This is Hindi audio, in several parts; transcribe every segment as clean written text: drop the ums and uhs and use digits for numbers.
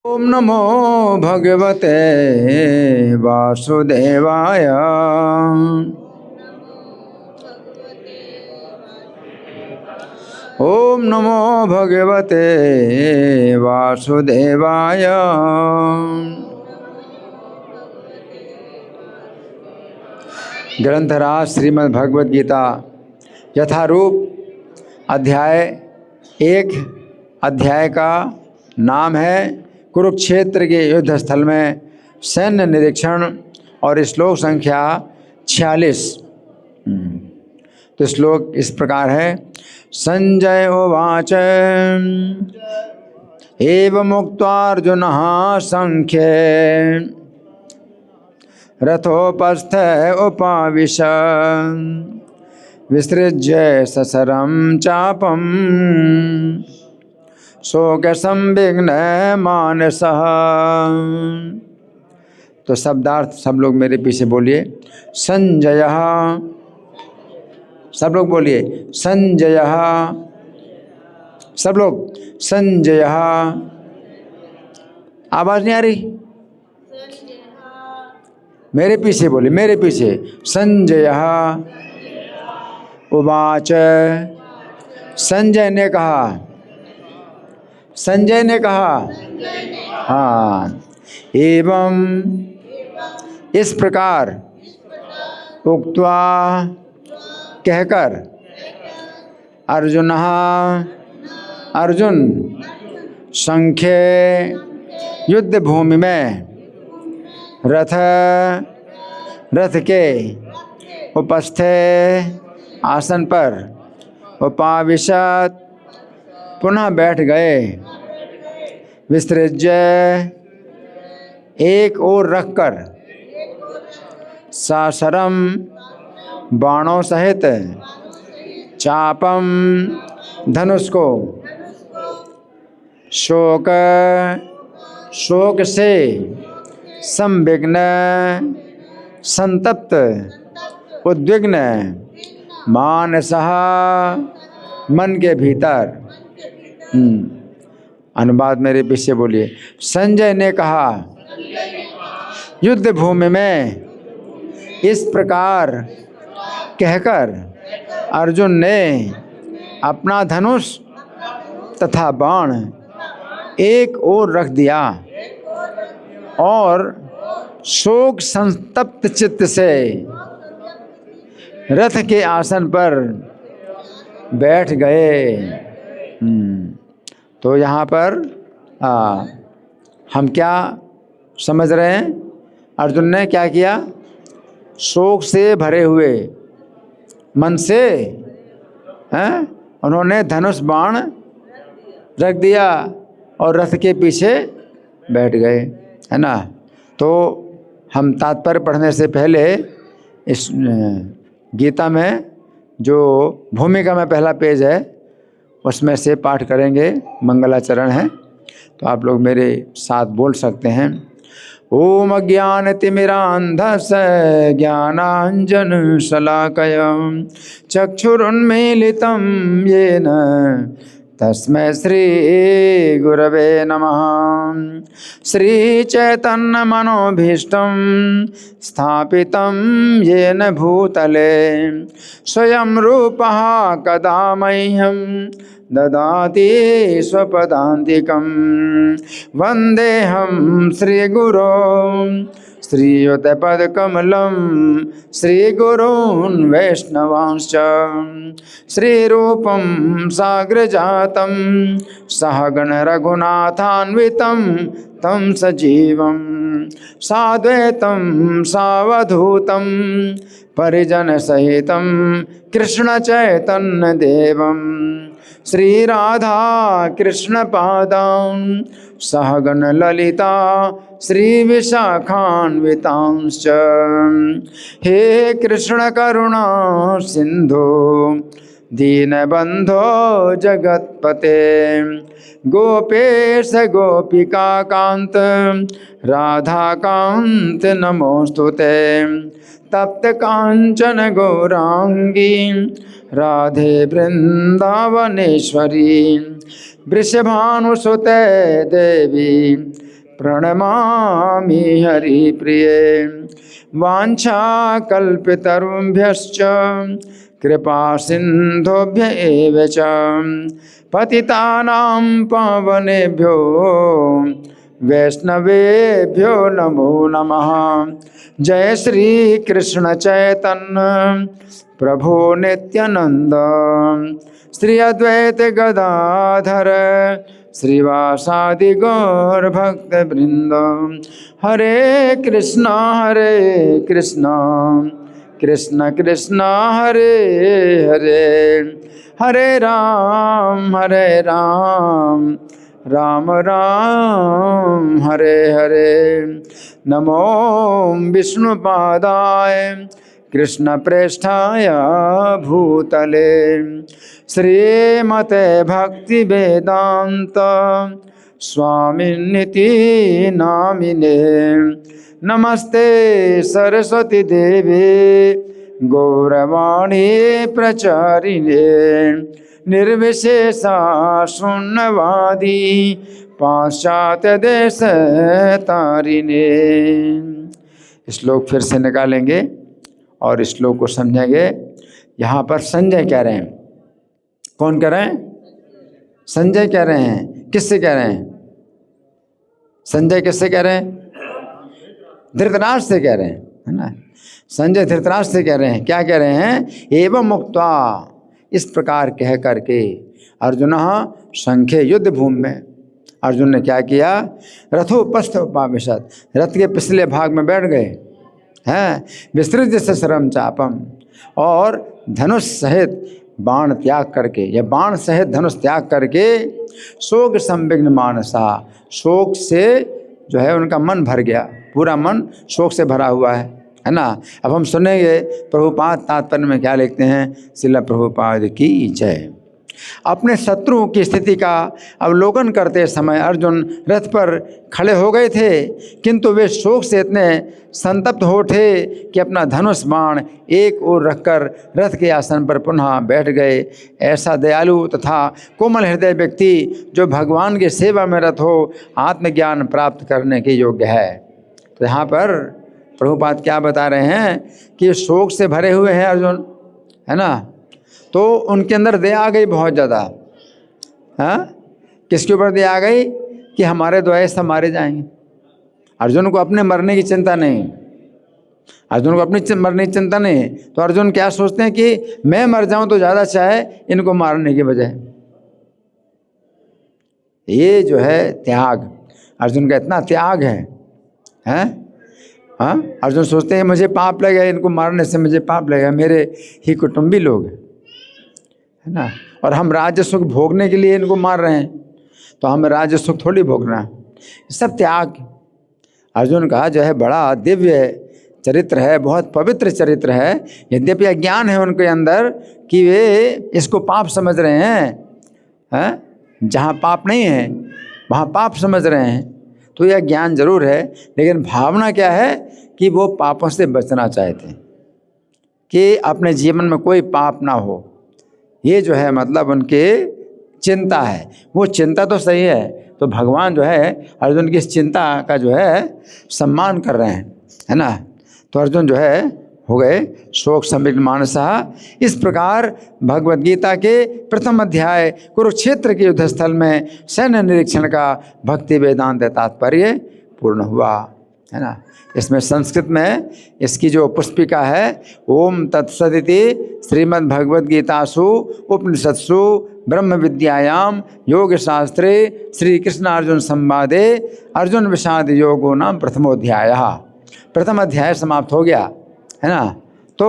ओम नमो भगवते वासुदेवाय। ओम नमो भगवते वासुदेवाय। ग्रंथराज श्रीमद् भगवद गीता यथारूप अध्याय 1। अध्याय का नाम है कुरुक्षेत्र के युद्ध स्थल में सैन्य निरीक्षण और श्लोक संख्या 46। तो श्लोक इस प्रकार है। संजय उवाच एवमुक्त्वार्जुनः संख्ये रथोपस्थ उपाविश विसृज्य ससरं चापं शोकसंविघ्न मानसः। तो शब्दार्थ सब लोग मेरे पीछे बोलिए। संजयः, सब लोग बोलिए संजयः, सब लोग संजयः। आवाज नहीं आ रही? मेरे पीछे बोलिए, मेरे पीछे। संजयः उवाच, संजय ने कहा, संजय ने कहा, हाँ, एवं इस प्रकार, उक्त्वा कहकर, अर्जुन अर्जुन संख्ये युद्ध भूमि में रथ के उपस्थे आसन पर उपाविशत पुनः बैठ गए। विसृज्य एक ओर रखकर, साशरम बाणों सहित, चापम धनुष को, शोक से, संविघ्न संतप्त, उद्विग्न, मानसः मन के भीतर। अनुवाद मेरे पीछे बोलिए। संजय ने कहा, युद्ध भूमि में इस प्रकार कहकर अर्जुन ने अपना धनुष तथा बाण एक ओर रख दिया और शोक संतप्त चित्त से रथ के आसन पर बैठ गए। तो यहाँ पर हम क्या समझ रहे हैं? अर्जुन ने क्या किया? शोक से भरे हुए मन से उन्होंने धनुष बाण रख दिया और रथ के पीछे बैठ गए, है ना। तो हम तात्पर्य पढ़ने से पहले इस गीता में जो भूमिका में पहला पेज है उसमें से पाठ करेंगे। मंगलाचरण है, तो आप लोग मेरे साथ बोल सकते हैं। ओम अज्ञानतिमिरान्धस्य ज्ञानाञ्जन शलाकया चक्षुरुन्मीलितं येन तस्मै श्री गुरवे नमः। श्री चैतन्य मनोभीष्टं स्थापितं येन भूतले स्वयं रूपः कदा मह्यं ददाति स्वपदान्तिकं। वन्देऽहं श्रीगुरो श्रीयुतपदकमलं श्रीगुरून् वैष्णवांश्च श्रीरूपं साग्रजातं सहगण रघुनाथान्वितं तं सजीवं साद्वैतं सावधूतं परिजनसहितं कृष्णचैतन्यदेवं श्रीराधा कृष्णपादां सहगण ललिता श्रीविशाखान्वितांश्च। हे कृष्ण करुणा सिंधु दीनबंधो जगत्पते गोपेश गोपिका कांत राधाकांत नमोस्तुते। तप्त कांचन गौरांगी राधे वृंदावनेश्वरी वृषभानुसुते देवी प्रणमामि हरिप्रिये। वाञ्छाकल्पतरुभ्यश्च कृपा सिन्धुभ्य एव च पतितानां पावनेभ्यो वैष्णवेभ्यो नमो नमः। जय श्री कृष्ण चैतन्य प्रभु नित्यानंद श्री अद्वैत गदाधर श्रीवासादि गौर भक्त वृंद। हरे कृष्णा कृष्ण कृष्ण हरे हरे, हरे राम राम राम हरे हरे। नमो विष्णुपादाय कृष्ण प्रेष्ठाय भूतले श्रीमते भक्ति वेदांत स्वामिनिति नामिने। नमस्ते सरस्वती देवे गौरवाणी प्रचारिणे निर्विशेषा शून्यवादी पाश्चात्य देश तारिणे। श्लोक फिर से निकालेंगे और इस श्लोक को समझेंगे। यहाँ पर संजय कह रहे हैं, कौन कह रहे हैं? संजय कह रहे हैं। किससे कह रहे हैं? संजय किससे कह रहे हैं? धृतराष्ट्र से कह रहे हैं, है ना। संजय धृतराष्ट्र से कह रहे हैं। क्या कह रहे हैं? एवं मुक्त्वा, इस प्रकार कह करके अर्जुन संख्ये युद्ध भूमि में अर्जुन ने क्या किया? रथोपस्थ उपाविशत, रथ के पिछले भाग में बैठ गए हैं। विस्तृत शस्त्रम चापम, और धनुष सहित बाण त्याग करके, या बाण सहित धनुष त्याग करके शोक संविघ्न मानसा, शोक से जो है उनका मन भर गया, पूरा मन शोक से भरा हुआ है ना। अब हम सुनेंगे प्रभुपाद तात्पर्य में क्या लिखते हैं। श्रील प्रभुपाद की जय। अपने शत्रुओं की स्थिति का अवलोकन करते समय अर्जुन रथ पर खड़े हो गए थे, किंतु वे शोक से इतने संतप्त हो उठे कि अपना धनुष बाण एक ओर रखकर रथ के आसन पर पुनः बैठ गए। ऐसा दयालु तथा कोमल हृदय व्यक्ति जो भगवान की सेवा में रत हो, आत्मज्ञान प्राप्त करने के योग्य है। तो यहाँ पर प्रभुपाद क्या बता रहे हैं कि शोक से भरे हुए हैं अर्जुन, है ना। तो उनके अंदर दया आ गई बहुत ज़्यादा। हाँ, किसके ऊपर दया आ गई? कि हमारे द्वारा सब मारे जाएंगे। अर्जुन को अपने मरने की चिंता नहीं, अर्जुन को अपनी मरने की चिंता नहीं। तो अर्जुन क्या सोचते हैं कि मैं मर जाऊं तो ज़्यादा अच्छा है इनको मारने के बजाय। ये जो है त्याग, अर्जुन का इतना त्याग है। हाँ, अर्जुन सोचते हैं मुझे पाप लगेगा, इनको मारने से मुझे पाप लगेगा, मेरे ही कुटुंबी लोग हैं, है ना। और हम राज्य सुख भोगने के लिए इनको मार रहे हैं, तो हमें राज्य सुख थोड़ी भोगना है। सब त्याग अर्जुन का जो है बड़ा दिव्य चरित्र है, बहुत पवित्र चरित्र है। यद्यपि अज्ञान है उनके अंदर कि वे इसको पाप समझ रहे हैं, जहाँ पाप नहीं है वहाँ पाप समझ रहे हैं। तो यह ज्ञान जरूर है, लेकिन भावना क्या है कि वो पापों से बचना चाहते हैं, कि अपने जीवन में कोई पाप ना हो। ये जो है मतलब उनके चिंता है। वो चिंता तो सही है, तो भगवान जो है अर्जुन की इस चिंता का जो है सम्मान कर रहे हैं, है ना। तो अर्जुन जो है हो गए शोक संविघ्न मानसा। इस प्रकार भगवद गीता के प्रथम अध्याय कुरुक्षेत्र के युद्ध स्थल में सैन्य निरीक्षण का भक्ति वेदांत तात्पर्य पूर्ण हुआ, है ना। इसमें संस्कृत में इसकी जो पुष्पिका है, ओम तत्सदिति श्रीमद्भगवद्गीतासु उपनिषत्सु ब्रह्म विद्यायाम योग शास्त्रे श्री कृष्णार्जुन संवादे अर्जुन विषाद योगो नाम प्रथमोध्याय। प्रथम अध्याय समाप्त हो गया, है ना। तो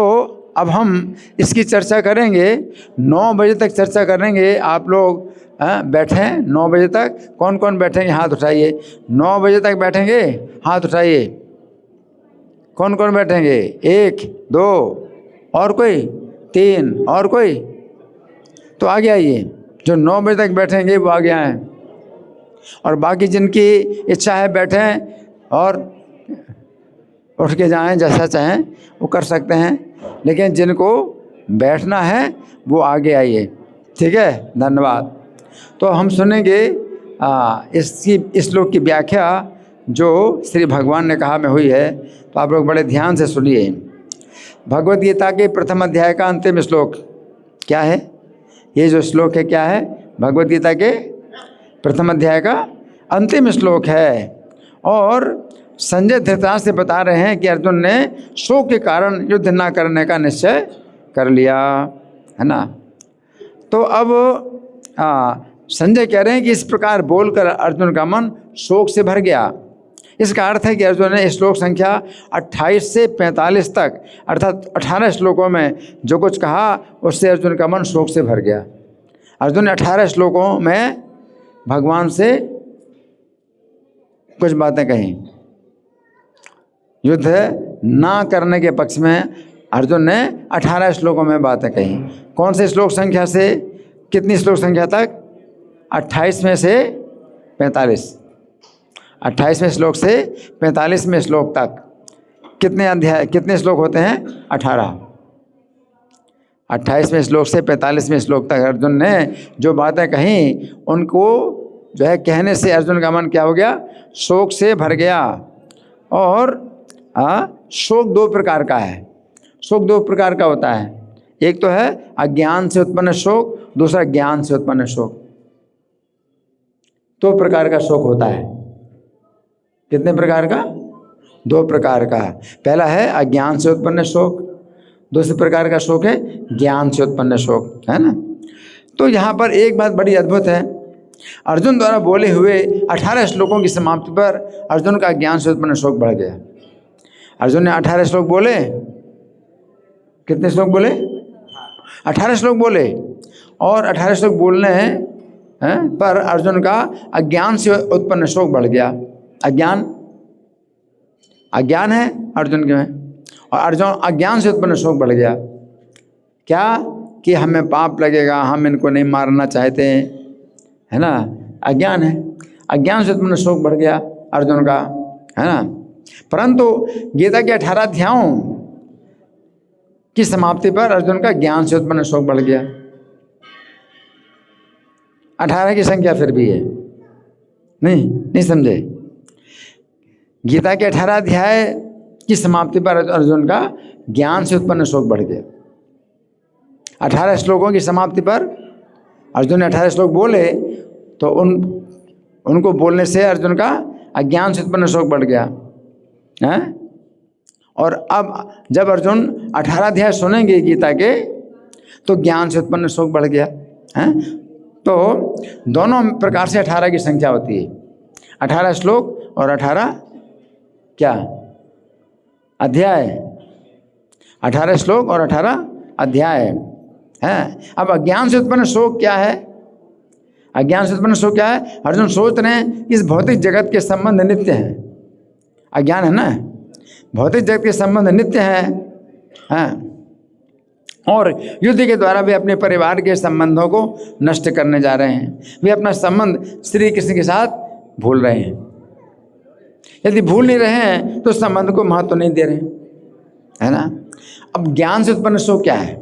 अब हम इसकी चर्चा करेंगे, 9 बजे तक चर्चा करेंगे। आप लोग बैठें 9 बजे तक। कौन कौन बैठेंगे हाथ उठाइए। 9 बजे तक बैठेंगे, हाथ उठाइए। कौन कौन बैठेंगे? 1 2 और कोई? 3 और कोई? तो आगे आइए। जो 9 बजे तक बैठेंगे वो आगे आएँ, और बाकी जिनकी इच्छा है बैठें और उठ के जाएं, जैसा चाहें वो कर सकते हैं, लेकिन जिनको बैठना है वो आगे आइए, ठीक है। धन्यवाद। तो हम सुनेंगे इस श्लोक की व्याख्या जो श्री भगवान ने कहा में हुई है, तो आप लोग बड़े ध्यान से सुनिए। भगवद गीता के प्रथम अध्याय का अंतिम श्लोक क्या है? ये जो श्लोक है क्या है? भगवद गीता के प्रथम अध्याय का अंतिम श्लोक है। और संजय धृतराष्ट्र से बता रहे हैं कि अर्जुन ने शोक के कारण युद्ध न करने का निश्चय कर लिया, है ना। तो अब संजय कह रहे हैं कि इस प्रकार बोलकर अर्जुन का मन शोक से भर गया। इसका अर्थ है कि अर्जुन ने श्लोक संख्या 28 से 45 तक अर्थात 18 श्लोकों में जो कुछ कहा उससे अर्जुन का मन शोक से भर गया। अर्जुन ने 18 श्लोकों में भगवान से कुछ बातें कही। युद्ध ना करने के पक्ष में अर्जुन ने 18 श्लोकों में बातें कही। कौन से श्लोक संख्या से कितनी श्लोक संख्या तक? 28 में से 45। 28वें श्लोक से 45वें श्लोक तक कितने अध्याय, कितने श्लोक होते हैं? 18। 28वें श्लोक से 45वें श्लोक तक अर्जुन ने जो बातें कहीं उनको जो है कहने से अर्जुन का मन क्या हो गया? शोक से भर गया। और शोक दो प्रकार का है। शोक दो प्रकार का होता है। एक तो है अज्ञान से उत्पन्न शोक, दूसरा ज्ञान से उत्पन्न शोक। दो प्रकार का शोक होता है। कितने प्रकार का? दो प्रकार का। पहला है अज्ञान से उत्पन्न शोक, दूसरे प्रकार का शोक है ज्ञान से उत्पन्न शोक, है ना। तो यहाँ पर एक बात बड़ी अद्भुत है। अर्जुन द्वारा बोले हुए 18 श्लोकों की समाप्ति पर अर्जुन का ज्ञान से उत्पन्न शोक बढ़ गया। अर्जुन ने 18 श्लोक बोले। कितने श्लोक बोले? 18 श्लोक बोले। और 18 श्लोक बोलने हैं पर अर्जुन का अज्ञान से उत्पन्न शोक बढ़ गया। अज्ञान है अर्जुन के में, और अर्जुन अज्ञान से उत्पन्न शोक बढ़ गया। क्या? कि हमें पाप लगेगा, हम इनको नहीं मारना चाहते हैं, है ना। अज्ञान है, अज्ञान से उत्पन्न शोक बढ़ गया अर्जुन का, है ना। परंतु गीता के 18 अध्यायों की समाप्ति पर अर्जुन का ज्ञान से उत्पन्न शोक बढ़ गया। 18 की संख्या फिर भी है। नहीं समझे? गीता के 18 अध्याय की समाप्ति पर अर्जुन का ज्ञान से उत्पन्न शोक बढ़ गया। 18 श्लोकों की समाप्ति पर अर्जुन ने 18 श्लोक बोले तो उनको बोलने से अर्जुन का अज्ञान से उत्पन्न शोक बढ़ गया है। और अब जब अर्जुन 18 अध्याय सुनेंगे गीता के तो ज्ञान से उत्पन्न शोक बढ़ गया है। तो दोनों प्रकार से 18 की संख्या होती है। 18 श्लोक और 18 क्या? अध्याय। 18 श्लोक और 18 अध्याय है। अब अज्ञान से उत्पन्न शोक क्या है? अज्ञान से उत्पन्न शोक क्या है? अर्जुन सोच रहे हैं इस भौतिक जगत के संबंध नित्य हैं। अज्ञान है ना, भौतिक जगत के संबंध नित्य हैं, और युद्ध के द्वारा वे अपने परिवार के संबंधों को नष्ट करने जा रहे हैं। वे अपना संबंध श्री कृष्ण के साथ भूल रहे हैं। यदि भूल नहीं रहे हैं तो संबंध को महत्व नहीं दे रहे हैं, है ना। अब ज्ञान से उत्पन्न शोक क्या है?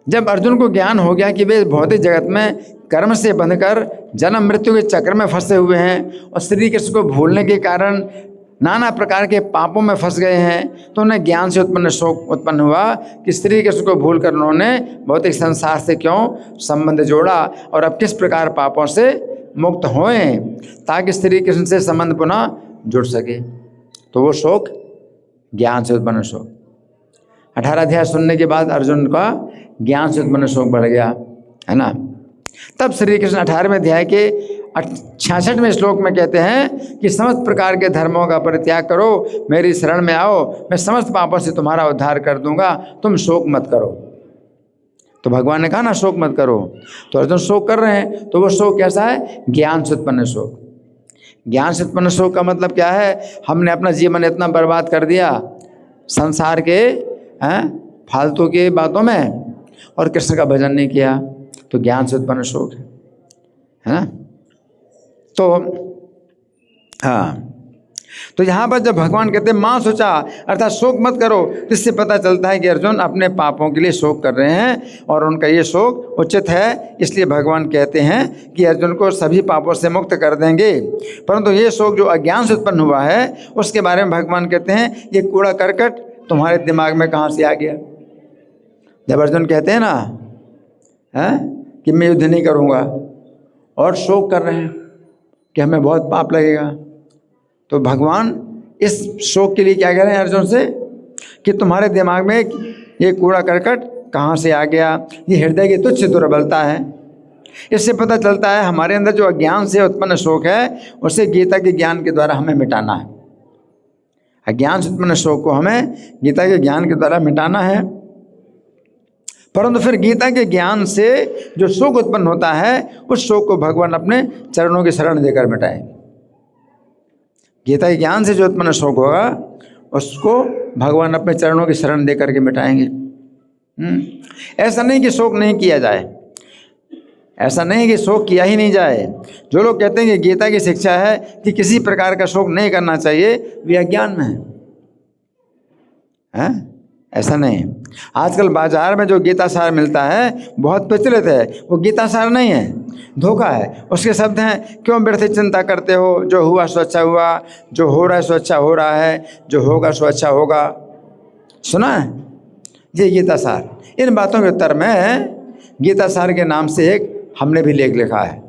जब अर्जुन को ज्ञान हो गया कि वे भौतिक जगत में कर्म से बंधकर जन्म मृत्यु के चक्र में फंसे हुए हैं और श्री कृष्ण को भूलने के कारण नाना प्रकार के पापों में फंस गए हैं, तो उन्हें ज्ञान से उत्पन्न शोक उत्पन्न हुआ कि श्री कृष्ण को भूलकर उन्होंने भौतिक संसार से क्यों संबंध जोड़ा और अब किस प्रकार पापों से मुक्त होए ताकि श्री कृष्ण से संबंध पुनः जुड़ सके। तो वो शोक ज्ञान से उत्पन्न शोक। 18 अध्याय सुनने के बाद अर्जुन का ज्ञान से उत्पन्न शोक बढ़ गया, है ना। तब श्री कृष्ण 18वें अध्याय के 66वें श्लोक में कहते हैं कि समस्त प्रकार के धर्मों का परित्याग करो, मेरी शरण में आओ, मैं समस्त पापों से तुम्हारा उद्धार कर दूंगा, तुम शोक मत करो। तो भगवान ने कहा ना शोक मत करो, तो अर्जुन शोक कर रहे हैं। तो वो शोक कैसा है? ज्ञान से उत्पन्न शोक। ज्ञान से उत्पन्न शोक का मतलब क्या है? हमने अपना जीवन इतना बर्बाद कर दिया संसार के फालतू के बातों में और कृष्ण का भजन नहीं किया, तो ज्ञान से उत्पन्न शोक है ना। तो हाँ, तो यहाँ पर जब भगवान कहते हैं माँ सोचा अर्थात शोक मत करो, तो इससे पता चलता है कि अर्जुन अपने पापों के लिए शोक कर रहे हैं और उनका ये शोक उचित है। इसलिए भगवान कहते हैं कि अर्जुन को सभी पापों से मुक्त कर देंगे। परंतु ये शोक जो अज्ञान से उत्पन्न हुआ है उसके बारे में भगवान कहते हैं ये कूड़ा करकट तुम्हारे दिमाग में कहाँ से आ गया। जब अर्जुन कहते हैं ना कि मैं युद्ध नहीं करूँगा और शोक कर रहे हैं कि हमें बहुत पाप लगेगा, तो भगवान इस शोक के लिए क्या कह रहे हैं अर्जुन से कि तुम्हारे दिमाग में ये कूड़ा करकट कहाँ से आ गया, ये हृदय की तुच्छ दुर्बलता है। इससे पता चलता है हमारे अंदर जो अज्ञान से उत्पन्न शोक है उसे गीता के ज्ञान के द्वारा हमें मिटाना है। अज्ञान से उत्पन्न शोक को हमें गीता के ज्ञान के द्वारा मिटाना है। परंतु फिर गीता के ज्ञान से जो शोक उत्पन्न होता है उस शोक को भगवान अपने चरणों की शरण देकर मिटाएंगे। गीता के ज्ञान से जो उत्पन्न शोक होगा उसको भगवान अपने चरणों की शरण दे करके मिटाएंगे। ऐसा नहीं कि शोक नहीं किया जाए, ऐसा नहीं कि शोक किया ही नहीं जाए। जो लोग कहते हैं कि गीता की शिक्षा है कि किसी प्रकार का शोक नहीं करना चाहिए, वे अज्ञान में हैं। ऐसा नहीं। आजकल बाजार में जो गीता सार मिलता है बहुत प्रचलित है, वो गीता सार नहीं है, धोखा है। उसके शब्द हैं क्यों व्यर्थ चिंता करते हो, जो हुआ सो अच्छा हुआ, जो हो रहा है सो अच्छा हो रहा है, जो होगा सो अच्छा होगा। सुना है ये गीता सार। इन बातों के उत्तर में गीता सार के नाम से एक हमने भी लेख लिखा है।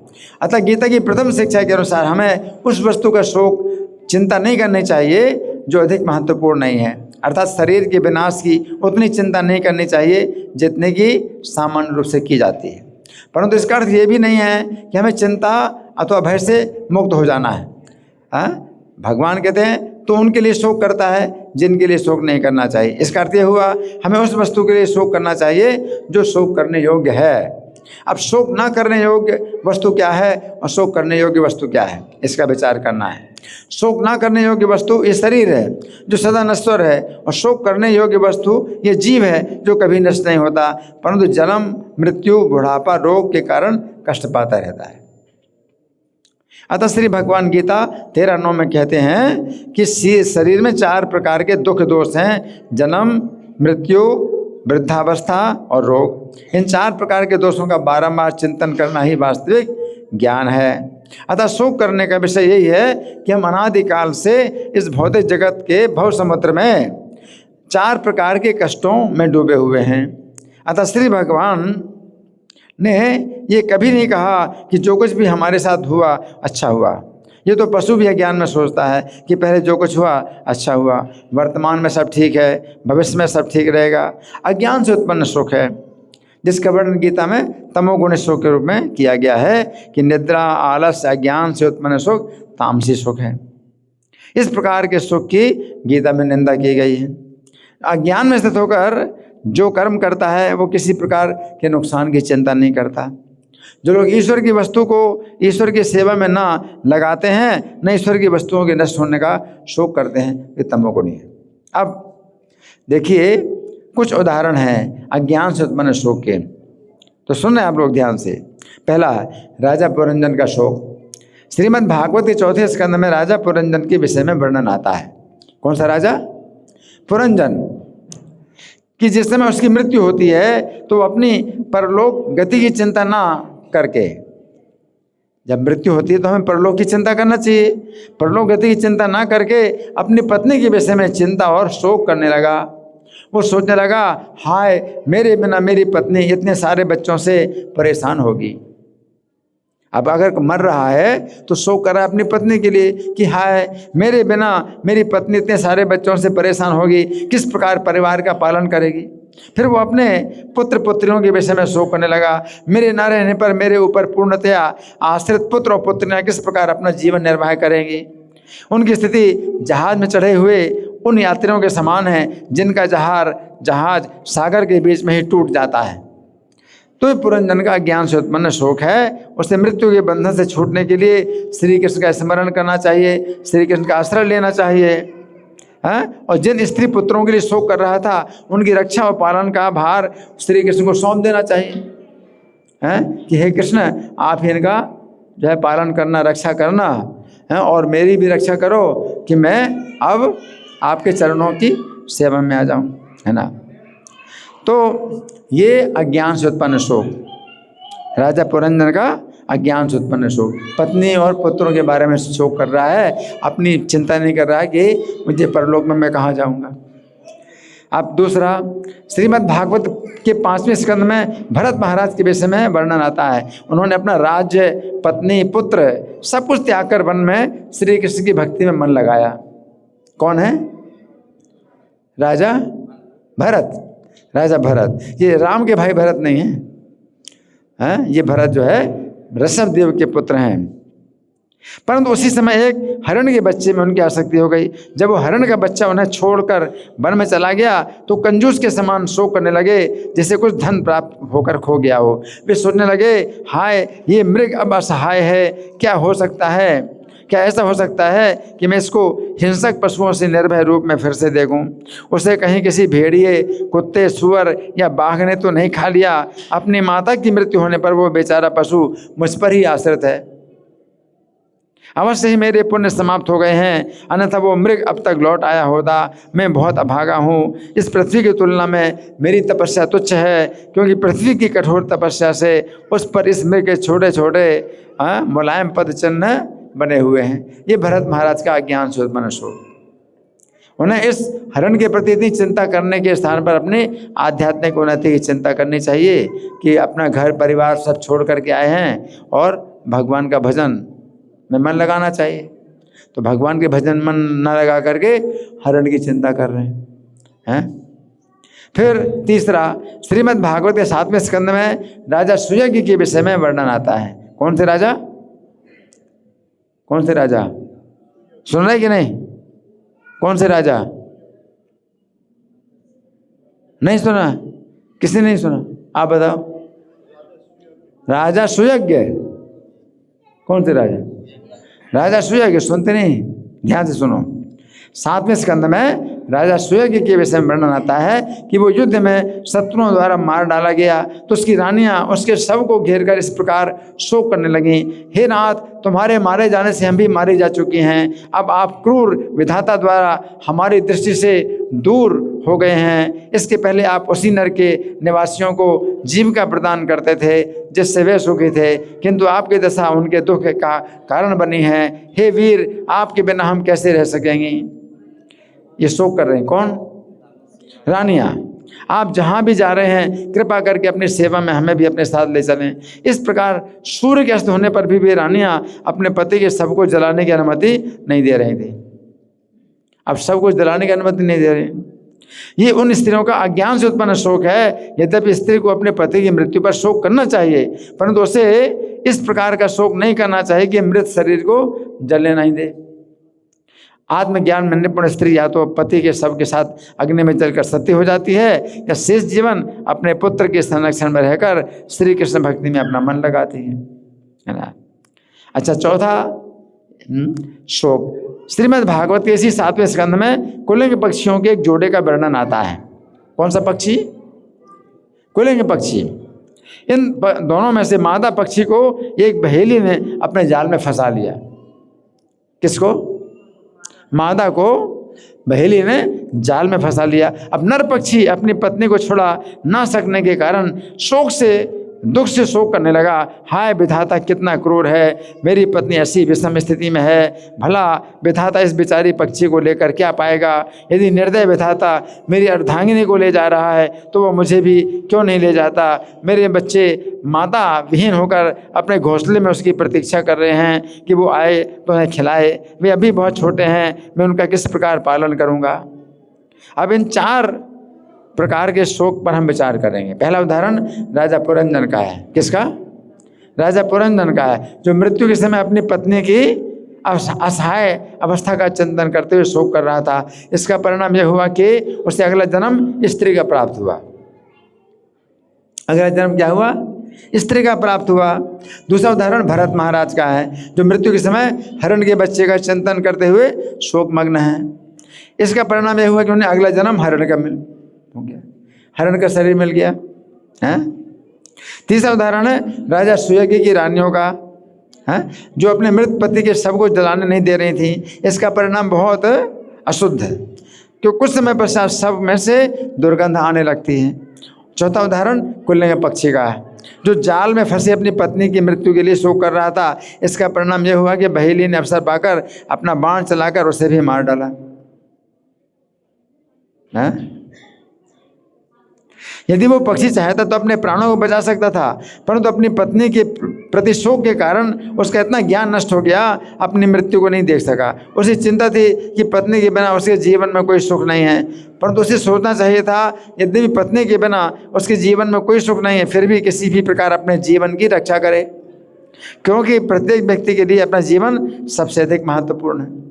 अतः गीता की प्रथम शिक्षा के अनुसार हमें उस वस्तु का शोक चिंता नहीं करनी चाहिए जो अधिक महत्वपूर्ण नहीं है, अर्थात शरीर के विनाश की उतनी चिंता नहीं करनी चाहिए जितने की सामान्य रूप से की जाती है। परंतु इसका अर्थ ये भी नहीं है कि हमें चिंता अथवा भय से मुक्त हो जाना है। भगवान कहते हैं तो उनके लिए शोक करता है जिनके लिए शोक नहीं करना चाहिए। इसका अर्थ ये हुआ हमें उस वस्तु के लिए शोक करना चाहिए जो शोक करने योग्य है। अब शोक ना करने योग्य वस्तु क्या है और शोक करने योग्य वस्तु क्या है, इसका विचार करना है। शोक ना करने योग्य वस्तु ये शरीर है जो सदा नश्वर है, और शोक करने योग्य वस्तु ये जीव है जो कभी नष्ट नहीं होता, परंतु जन्म, मृत्यु, बुढ़ापा, रोग के कारण कष्ट पाता रहता है। अतः श्री भगवान गीता 13:9 में कहते हैं कि शरीर में 4 प्रकार के दुख दोष हैं: जन्म, मृत्यु, वृद्धावस्था और रोग। इन 4 प्रकार के दोषों का बारंबार चिंतन करना ही वास्तविक ज्ञान है। अतः शोक करने का विषय यही है कि हम अनादिकाल से इस भौतिक जगत के भव समुद्र में 4 प्रकार के कष्टों में डूबे हुए हैं। अतः श्री भगवान ने ये कभी नहीं कहा कि जो कुछ भी हमारे साथ हुआ अच्छा हुआ। ये तो पशु भी अज्ञान में सोचता है कि पहले जो कुछ हुआ अच्छा हुआ, वर्तमान में सब ठीक है, भविष्य में सब ठीक रहेगा। अज्ञान से उत्पन्न सुख है जिसका वर्णन गीता में तमोगुण सुख के रूप में किया गया है कि निद्रा, आलस्य, अज्ञान से उत्पन्न सुख तामसी सुख है। इस प्रकार के सुख की गीता में निंदा की गई है। अज्ञान में स्थित होकर जो कर्म करता है वो किसी प्रकार के नुकसान की चिंता नहीं करता। जो लोग ईश्वर की वस्तु को ईश्वर की सेवा में ना लगाते हैं, न ईश्वर की वस्तुओं के नष्ट होने का शोक करते हैं, ये तमोगुणी है। अब देखिए कुछ उदाहरण हैं अज्ञान से उत्पन्न शोक के, तो सुन रहे हैं आप लोग ध्यान से। पहला राजा पुरंजन का शोक। श्रीमद् भागवत के 4थे स्कंद में राजा पुरंजन के विषय में वर्णन आता है। कौन सा राजा? पुरंजन, कि जिस समय उसकी मृत्यु होती है तो अपनी परलोक गति की चिंता ना करके, जब मृत्यु होती है तो हमें परलोक की चिंता करना चाहिए, परलोक गति की चिंता ना करके अपनी पत्नी के विषय में चिंता और शोक करने लगा। वो सोचने लगा हाय मेरे बिना मेरी पत्नी इतने सारे बच्चों से परेशान होगी। अब अगर मर रहा है तो शोक कर रहा है अपनी पत्नी के लिए कि हाय मेरे बिना मेरी पत्नी इतने सारे बच्चों से परेशान होगी, किस प्रकार परिवार का पालन करेगी। फिर वो अपने पुत्र पुत्रियों के विषय में शोक करने लगा, मेरे न रहने पर मेरे ऊपर पूर्णतया आश्रित पुत्र और पुत्रियाँ किस प्रकार अपना जीवन निर्वाह करेंगी। उनकी स्थिति जहाज में चढ़े हुए उन यात्रियों के समान है जिनका जहाज सागर के बीच में ही टूट जाता है। तो पुरंजन का ज्ञान से उत्पन्न शोक है। उसे मृत्यु के बंधन से छूटने के लिए श्री कृष्ण का स्मरण करना चाहिए, श्री कृष्ण का आश्रय लेना चाहिए। और जिन स्त्री पुत्रों के लिए शोक कर रहा था उनकी रक्षा और पालन का भार श्री कृष्ण को सौंप देना चाहिए कि हे कृष्ण आप ही इनका जो है पालन करना, रक्षा करना और मेरी भी रक्षा करो, कि मैं अब आपके चरणों की सेवा में आ जाऊं, है ना। तो ये अज्ञान से उत्पन्न शोक, राजा पुरंदर का अज्ञान से उत्पन्न शोक, पत्नी और पुत्रों के बारे में शोक कर रहा है, अपनी चिंता नहीं कर रहा है कि मुझे परलोक में मैं कहाँ जाऊंगा। अब दूसरा, श्रीमद् भागवत के 5वें स्कंद में भरत महाराज के विषय में वर्णन आता है। उन्होंने अपना राज्य, पत्नी, पुत्र सब कुछ त्याग कर वन में श्री कृष्ण की भक्ति में मन लगाया। कौन है? राजा भरत। राजा भरत, ये राम के भाई भरत नहीं है, हैं? ये भरत जो है ऋषभ देव के पुत्र हैं। परंतु उसी समय एक हरण के बच्चे में उनकी आसक्ति हो गई। जब वो हरण का बच्चा उन्हें छोड़कर वन में चला गया तो कंजूस के समान शोक करने लगे, जैसे कुछ धन प्राप्त होकर खो गया हो। वे सोचने लगे, हाय ये मृग अब असहाय है, क्या हो सकता है, क्या ऐसा हो सकता है कि मैं इसको हिंसक पशुओं से निर्भय रूप में फिर से देखूं? उसे कहीं किसी भेड़िए, कुत्ते, सुअर या बाघ ने तो नहीं खा लिया? अपनी माता की मृत्यु होने पर वो बेचारा पशु मुझ पर ही आश्रित है। अवश्य ही मेरे पुण्य समाप्त हो गए हैं, अन्यथा वो मृग अब तक लौट आया होता। मैं बहुत अभागा हूँ। इस पृथ्वी की तुलना में मेरी तपस्या तुच्छ है, क्योंकि पृथ्वी की कठोर तपस्या से उस पर इस मृग के छोटे छोटे मुलायम पद चिन्ह बने हुए हैं। ये भरत महाराज का अज्ञान से उत्पन्न शोक। उन्हें इस हरण के प्रति इतनी चिंता करने के स्थान पर अपनी आध्यात्मिक उन्नति की चिंता करनी चाहिए कि अपना घर परिवार सब छोड़ करके आए हैं और भगवान का भजन में मन लगाना चाहिए। तो भगवान के भजन मन न लगा करके हरण की चिंता कर रहे हैं। फिर तीसरा, श्रीमद् भागवत के 7वें स्कंद में राजा सुयज्ञ के विषय में वर्णन आता है। कौन से राजा? कौन से राजा? सुन रहे कि नहीं? कौन से राजा? नहीं सुना? किसी ने नहीं सुना? आप बताओ। राजा सुयज्ञ। कौन से राजा? राजा सुयज्ञ। सुनते नहीं? ध्यान से सुनो। 7वें स्कंद में राजा सुयज्ञ के विषय में वर्णन आता है कि वो युद्ध में शत्रुओं द्वारा मार डाला गया तो उसकी रानियां उसके शव को घेर कर इस प्रकार शोक करने लगी, हे नाथ, तुम्हारे मारे जाने से हम भी मारी जा चुकी हैं। अब आप क्रूर विधाता द्वारा हमारी दृष्टि से दूर हो गए हैं। इसके पहले आप उसी नर के निवासियों को जीविका प्रदान करते थे जिससे वे सुखी थे, किंतु आपकी दशा उनके दुख का कारण बनी है। हे वीर, आपके बिना हम कैसे रह सकेंगे? ये शोक कर रहे हैं। कौन? रानियां। आप जहां भी जा रहे हैं कृपा करके अपनी सेवा में हमें भी अपने साथ ले चलें। इस प्रकार सूर्य के अस्त होने पर भी वे रानियां अपने पति के शव को जलाने की अनुमति नहीं दे रही थी। अब सब कुछ जलाने की अनुमति नहीं दे रही। ये उन स्त्रियों का अज्ञान से उत्पन्न शोक है। यद्यपि स्त्री को अपने पति की मृत्यु पर शोक करना चाहिए, परंतु उसे इस प्रकार का शोक नहीं करना चाहिए कि मृत शरीर को जलने नहीं दे। आत्मज्ञान में निपुण स्त्री या तो पति के शव के साथ अग्नि में जलकर सती हो जाती है, या शेष जीवन अपने पुत्र के संरक्षण में रहकर श्री कृष्ण भक्ति में अपना मन लगाती है ना। अच्छा, चौथा शोक, श्रीमद् भागवत के इसी 7वें स्कंद में कुलिंग पक्षियों के एक जोड़े का वर्णन आता है। कौन सा पक्षी? कुलिंग पक्षी। इन दोनों में से मादा पक्षी को एक बहेली ने अपने जाल में फंसा लिया। किसको? मादा को बहेली ने जाल में फंसा लिया। अब नर पक्षी अपनी पत्नी को छुड़ा ना सकने के कारण शोक से, दुख से शोक करने लगा। हाय विधाता, कितना क्रूर है, मेरी पत्नी ऐसी विषम स्थिति में है। भला विधाता इस बेचारी पक्षी को लेकर क्या पाएगा? यदि निर्दय विधाता मेरी अर्धांगिनी को ले जा रहा है तो वह मुझे भी क्यों नहीं ले जाता? मेरे बच्चे माता विहीन होकर अपने घोंसले में उसकी प्रतीक्षा कर रहे हैं कि वो आए तो उन्हें खिलाए। वे अभी बहुत छोटे हैं, मैं उनका किस प्रकार पालन करूँगा? अब इन 4 प्रकार के शोक पर हम विचार करेंगे। पहला उदाहरण राजा पुरंदर का है। किसका? राजा पुरंदर का है, जो मृत्यु के समय अपनी पत्नी की असहाय अवस्था का चिंतन करते हुए शोक कर रहा था। इसका परिणाम यह हुआ कि उसे अगला जन्म स्त्री का प्राप्त हुआ। अगला जन्म क्या हुआ? स्त्री का प्राप्त हुआ। दूसरा उदाहरण भरत महाराज का है, जो मृत्यु के समय हरण के बच्चे का चिंतन करते हुए शोकमग्न है। इसका परिणाम यह हुआ कि उन्हें अगला जन्म हरण का हो गया, हरण का शरीर मिल गया है। तीसरा उदाहरण है राजा सुयज्ञ की रानियों का, हैं, जो अपने मृत पति के शव को जलाने नहीं दे रही थी, इसका परिणाम बहुत अशुद्ध है, क्योंकि कुछ समय पश्चात शव में से दुर्गंध आने लगती है। चौथा उदाहरण कुल्ले पक्षी का है, जो जाल में फंसी अपनी पत्नी की मृत्यु के लिए शोक कर रहा था। इसका परिणाम यह हुआ कि बहेली ने अवसर पाकर अपना बाण चलाकर उसे भी मार डाला। यदि वो पक्षी चाहता तो अपने प्राणों को बचा सकता था, परंतु अपनी पत्नी के प्रति शोक के कारण उसका इतना ज्ञान नष्ट हो गया, अपनी मृत्यु को नहीं देख सका। उसे चिंता थी कि पत्नी के बिना उसके जीवन में कोई सुख नहीं है, परंतु उसे सोचना चाहिए था यदि पत्नी के बिना उसके जीवन में कोई सुख नहीं है, फिर भी किसी भी प्रकार अपने जीवन की रक्षा करे, क्योंकि प्रत्येक व्यक्ति के लिए अपना जीवन सबसे अधिक महत्वपूर्ण है।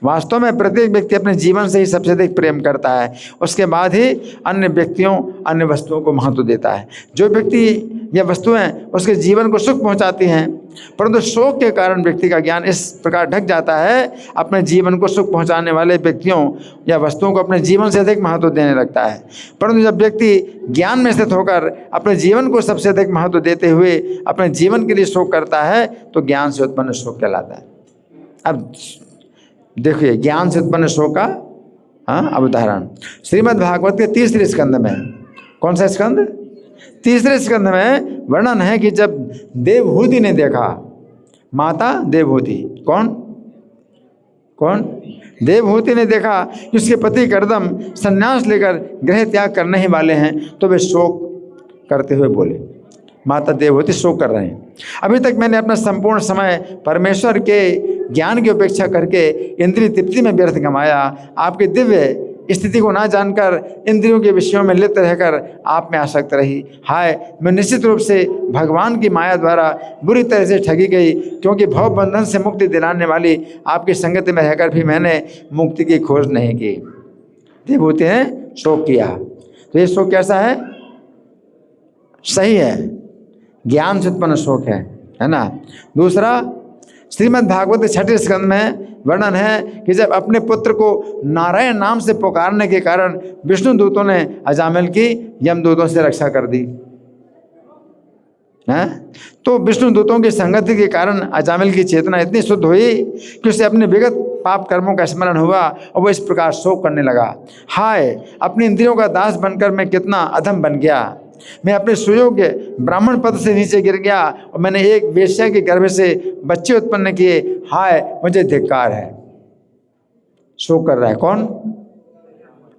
वास्तव में प्रत्येक व्यक्ति अपने जीवन से ही सबसे अधिक प्रेम करता है, उसके बाद ही अन्य व्यक्तियों अन्य वस्तुओं को महत्व देता है। जो व्यक्ति या वस्तुएं उसके जीवन को सुख पहुंचाती हैं, परंतु शोक के कारण व्यक्ति का ज्ञान इस प्रकार ढक जाता है, अपने जीवन को सुख पहुंचाने वाले व्यक्तियों या वस्तुओं को अपने जीवन से अधिक महत्व देने लगता है। परंतु जब व्यक्ति ज्ञान में स्थित होकर अपने जीवन को सबसे अधिक महत्व देते हुए अपने जीवन के लिए शोक करता है, तो ज्ञान से उत्पन्न शोक कहलाता है। अब देखिए, ज्ञान से उत्पन्न शोक का अब उदाहरण श्रीमद् भागवत के 3रे स्कंद में, कौन सा स्कंद? 3रे स्कंद में वर्णन है कि जब देवहूति ने देखा, माता देवहूति, कौन देवहूति ने देखा कि उसके पति कर्दम संन्यास लेकर गृह त्याग करने ही वाले हैं, तो वे शोक करते हुए बोले, माता देवहूति शोक कर रहे हैं। अभी तक मैंने अपना संपूर्ण समय परमेश्वर के ज्ञान की उपेक्षा करके इंद्रिय तृप्ति में व्यर्थ गंवाया। आपके दिव्य स्थिति को ना जानकर इंद्रियों के विषयों में लिप्त रहकर आप में आसक्त रही। हाय, मैं निश्चित रूप से भगवान की माया द्वारा बुरी तरह से ठगी गई, क्योंकि भव बंधन से मुक्ति दिलाने वाली आपकी संगति में रहकर भी मैंने मुक्ति की खोज नहीं की। देवहूति ने शोक किया। तो ये शोक कैसा है? सही है, ज्ञान से उत्पन्न शोक है ना। दूसरा, श्रीमद् भागवत 6 स्कंद में वर्णन है कि जब अपने पुत्र को नारायण नाम से पुकारने के कारण विष्णु दूतों ने अजामिल की यमदूतों से रक्षा कर दी है। तो विष्णु दूतों की संगति के कारण अजामिल की चेतना इतनी शुद्ध हुई कि उसे अपने विगत पाप कर्मों का स्मरण हुआ और वह इस प्रकार शोक करने लगा। हाय, अपनी इंद्रियों का दास बनकर मैं कितना अधम बन गया। मैं अपने सुयोग्य ब्राह्मण पद से नीचे गिर गया और मैंने एक वेश्या के गर्भ से बच्चे उत्पन्न किए। हाय, मुझे धिक्कार है। शोक कर रहा है कौन?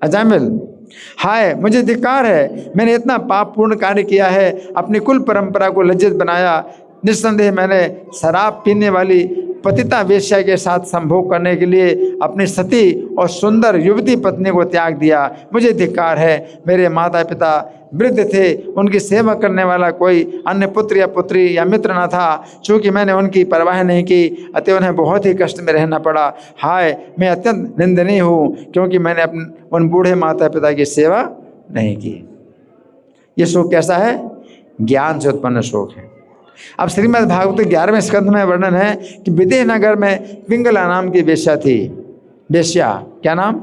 अजामिल। हाय, मुझे धिक्कार है, मैंने इतना पापपूर्ण कार्य किया है, अपनी कुल परंपरा को लज्जित बनाया। निस्संदेह मैंने शराब पीने वाली पतिता वेश्या के साथ संभोग करने के लिए अपनी सती और सुंदर युवती पत्नी को त्याग दिया। मुझे धिक्कार है। मेरे माता पिता वृद्ध थे, उनकी सेवा करने वाला कोई अन्य पुत्र या पुत्री या मित्र न था। चूँकि मैंने उनकी परवाह नहीं की, अतः उन्हें बहुत ही कष्ट में रहना पड़ा। हाय, मैं अत्यंत निंदनीय हूँ, क्योंकि मैंने अपने उन बूढ़े माता पिता की सेवा नहीं की। ये शोक कैसा है? ज्ञान से उत्पन्न शोक है। अब श्रीमद् भागवत 11वें स्कंध में वर्णन है कि विदेह नगर में पिंगला नाम की वेश्या थी। वेश्या, क्या नाम?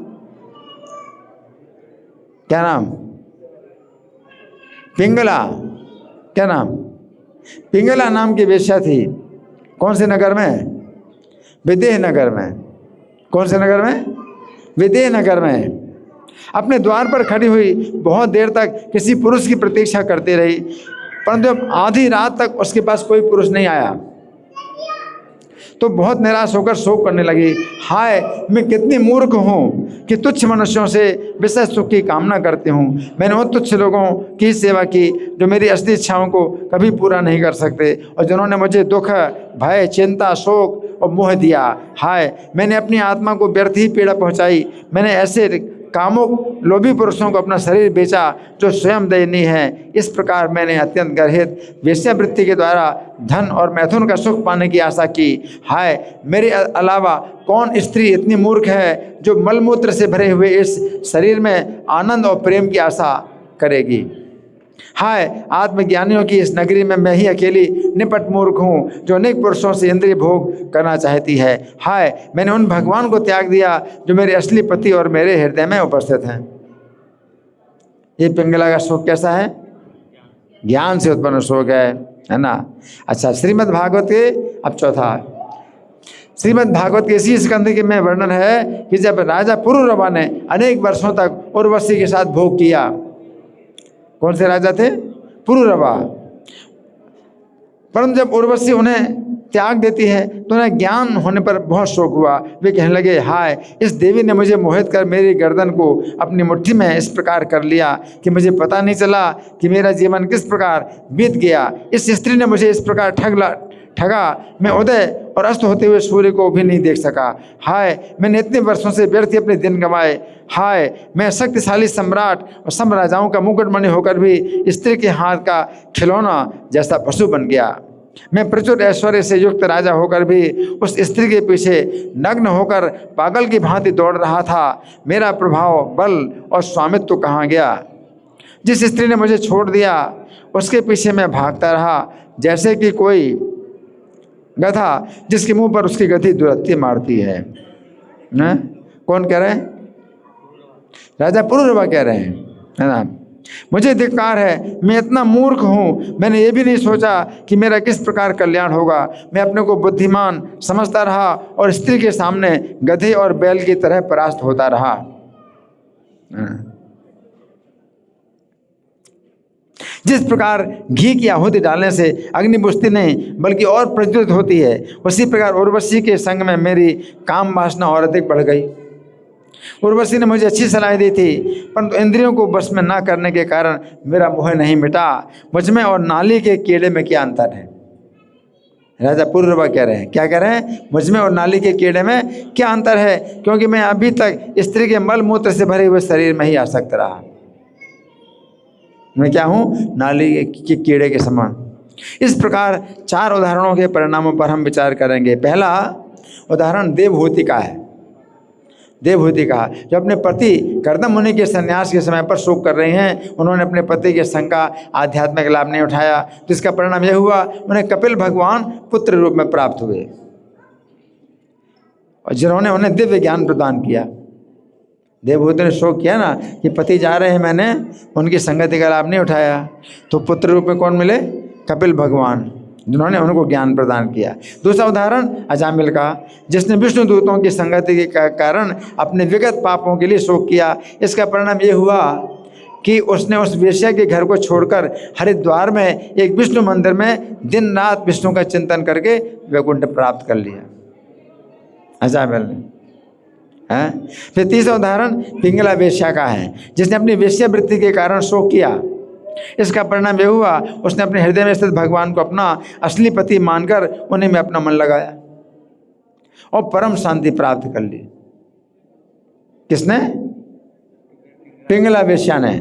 पिंगला, क्या नाम? पिंगला नाम की वेश्या थी। कौन से नगर में? विदेह नगर में। कौन से नगर में? विदेह नगर में। अपने द्वार पर खड़ी हुई बहुत देर तक किसी पुरुष की प्रतीक्षा करती रही, परंतु जब आधी रात तक उसके पास कोई पुरुष नहीं आया तो बहुत निराश होकर शोक करने लगी। हाय, मैं कितनी मूर्ख हूँ कि तुच्छ मनुष्यों से विषय सुख की कामना करती हूँ। मैंने उन तुच्छ लोगों की सेवा की जो मेरी असली इच्छाओं को कभी पूरा नहीं कर सकते और जिन्होंने मुझे दुख, भय, चिंता, शोक और मोह दिया। हाय, मैंने अपनी आत्मा को व्यर्थ ही पीड़ा पहुँचाई। मैंने ऐसे कामुक लोभी पुरुषों को अपना शरीर बेचा जो स्वयं दयनीय है। इस प्रकार मैंने अत्यंत गर्हित वेश्यावृत्ति के द्वारा धन और मैथुन का सुख पाने की आशा की। हाय, मेरे अलावा कौन स्त्री इतनी मूर्ख है जो मलमूत्र से भरे हुए इस शरीर में आनंद और प्रेम की आशा करेगी। हाय, आत्मज्ञानियों की इस नगरी में मैं ही अकेली निपट मूर्ख हूँ जो अनेक पुरुषों से इंद्रिय भोग करना चाहती है। हाय, मैंने उन भगवान को त्याग दिया जो मेरे असली पति और मेरे हृदय में उपस्थित हैं। ये पिंगला का शोक कैसा है? ज्ञान से उत्पन्न शोक है ना। अच्छा, श्रीमद् भागवत के अब चौथा, श्रीमद् भागवत के इसी स्कंध के में वर्णन है कि जब राजा पुरुरवा ने अनेक वर्षों तक उर्वशी के साथ भोग किया। कौन से राजा थे? पुरुरवा। परंतु जब उर्वशी उन्हें त्याग देती है तो उन्हें ज्ञान होने पर बहुत शोक हुआ। वे कहने लगे, हाय, इस देवी ने मुझे मोहित कर मेरी गर्दन को अपनी मुट्ठी में इस प्रकार कर लिया कि मुझे पता नहीं चला कि मेरा जीवन किस प्रकार बीत गया। इस स्त्री ने मुझे इस प्रकार ठगा, मैं उदय और अस्त होते हुए सूर्य को भी नहीं देख सका। हाय, मैंने इतने वर्षों से व्यर्थ अपने दिन गंवाए। हाय, मैं शक्तिशाली सम्राट और सब राजाओं का मुकुटमणि होकर भी स्त्री के हाथ का खिलौना जैसा पशु बन गया। मैं प्रचुर ऐश्वर्य से युक्त राजा होकर भी उस स्त्री के पीछे नग्न होकर पागल की भांति दौड़ रहा था। मेरा प्रभाव, बल और स्वामित्व तो कहाँ गया? जिस स्त्री ने मुझे छोड़ दिया उसके पीछे मैं भागता रहा, जैसे कि कोई गधा जिसके मुंह पर उसकी गति दुरत्ती मारती है। कौन कह रहे हैं? राजा पुरुरवा कह रहे हैं, है ना। मुझे धिक्कार है, मैं इतना मूर्ख हूँ, मैंने ये भी नहीं सोचा कि मेरा किस प्रकार कल्याण होगा। मैं अपने को बुद्धिमान समझता रहा और स्त्री के सामने गधे और बैल की तरह परास्त होता रहा। जिस प्रकार घी की आहुति डालने से अग्नि बुझती नहीं बल्कि और प्रज्वलित होती है, उसी प्रकार उर्वशी के संग में मेरी काम वासना और अधिक बढ़ गई। उर्वशी ने मुझे अच्छी सलाह दी थी, परंतु इंद्रियों को बस में ना करने के कारण मेरा मोह नहीं मिटा। मुझ में और नाली के कीड़े में क्या अंतर है? राजा पुरुरवा कह रहे हैं, क्या कह रहे हैं? मुझ में और नाली के कीड़े में क्या अंतर है? क्योंकि मैं अभी तक स्त्री के मल मूत्र से भरे हुए शरीर में ही आसक्त रहा। मैं क्या हूँ? नाली के कीड़े के समान। इस प्रकार 4 उदाहरणों के परिणामों पर हम विचार करेंगे। पहला उदाहरण देवहूति का है। देवहूति का, जो अपने पति कर्दम मुनि के संन्यास के समय पर शोक कर रही हैं। उन्होंने अपने पति के संग का आध्यात्मिक लाभ नहीं उठाया, तो इसका परिणाम यह हुआ उन्हें कपिल भगवान पुत्र रूप में प्राप्त हुए और जिन्होंने उन्हें दिव्य ज्ञान प्रदान किया। देवहूति ने शोक किया ना कि पति जा रहे हैं, मैंने उनकी संगति का लाभ नहीं उठाया, तो पुत्र रूप में कौन मिले? कपिल भगवान, जिन्होंने उनको ज्ञान प्रदान किया। दूसरा उदाहरण अजामिल का, जिसने विष्णु दूतों की संगति के कारण अपने विगत पापों के लिए शोक किया। इसका परिणाम ये हुआ कि उसने उस वेश्या के घर को छोड़कर हरिद्वार में एक विष्णु मंदिर में दिन रात विष्णु का चिंतन करके वैकुंठ प्राप्त कर लिया अजामिल ने। फिर तीसरा उदाहरण पिंगला वेश्या का है, जिसने अपनी वेश्यावृत्ति के कारण शोक किया। इसका परिणाम यह हुआ उसने अपने हृदय में स्थित भगवान को अपना असली पति मानकर उन्हीं में अपना मन लगाया और परम शांति प्राप्त कर ली। किसने? पिंगला वेश्या ने।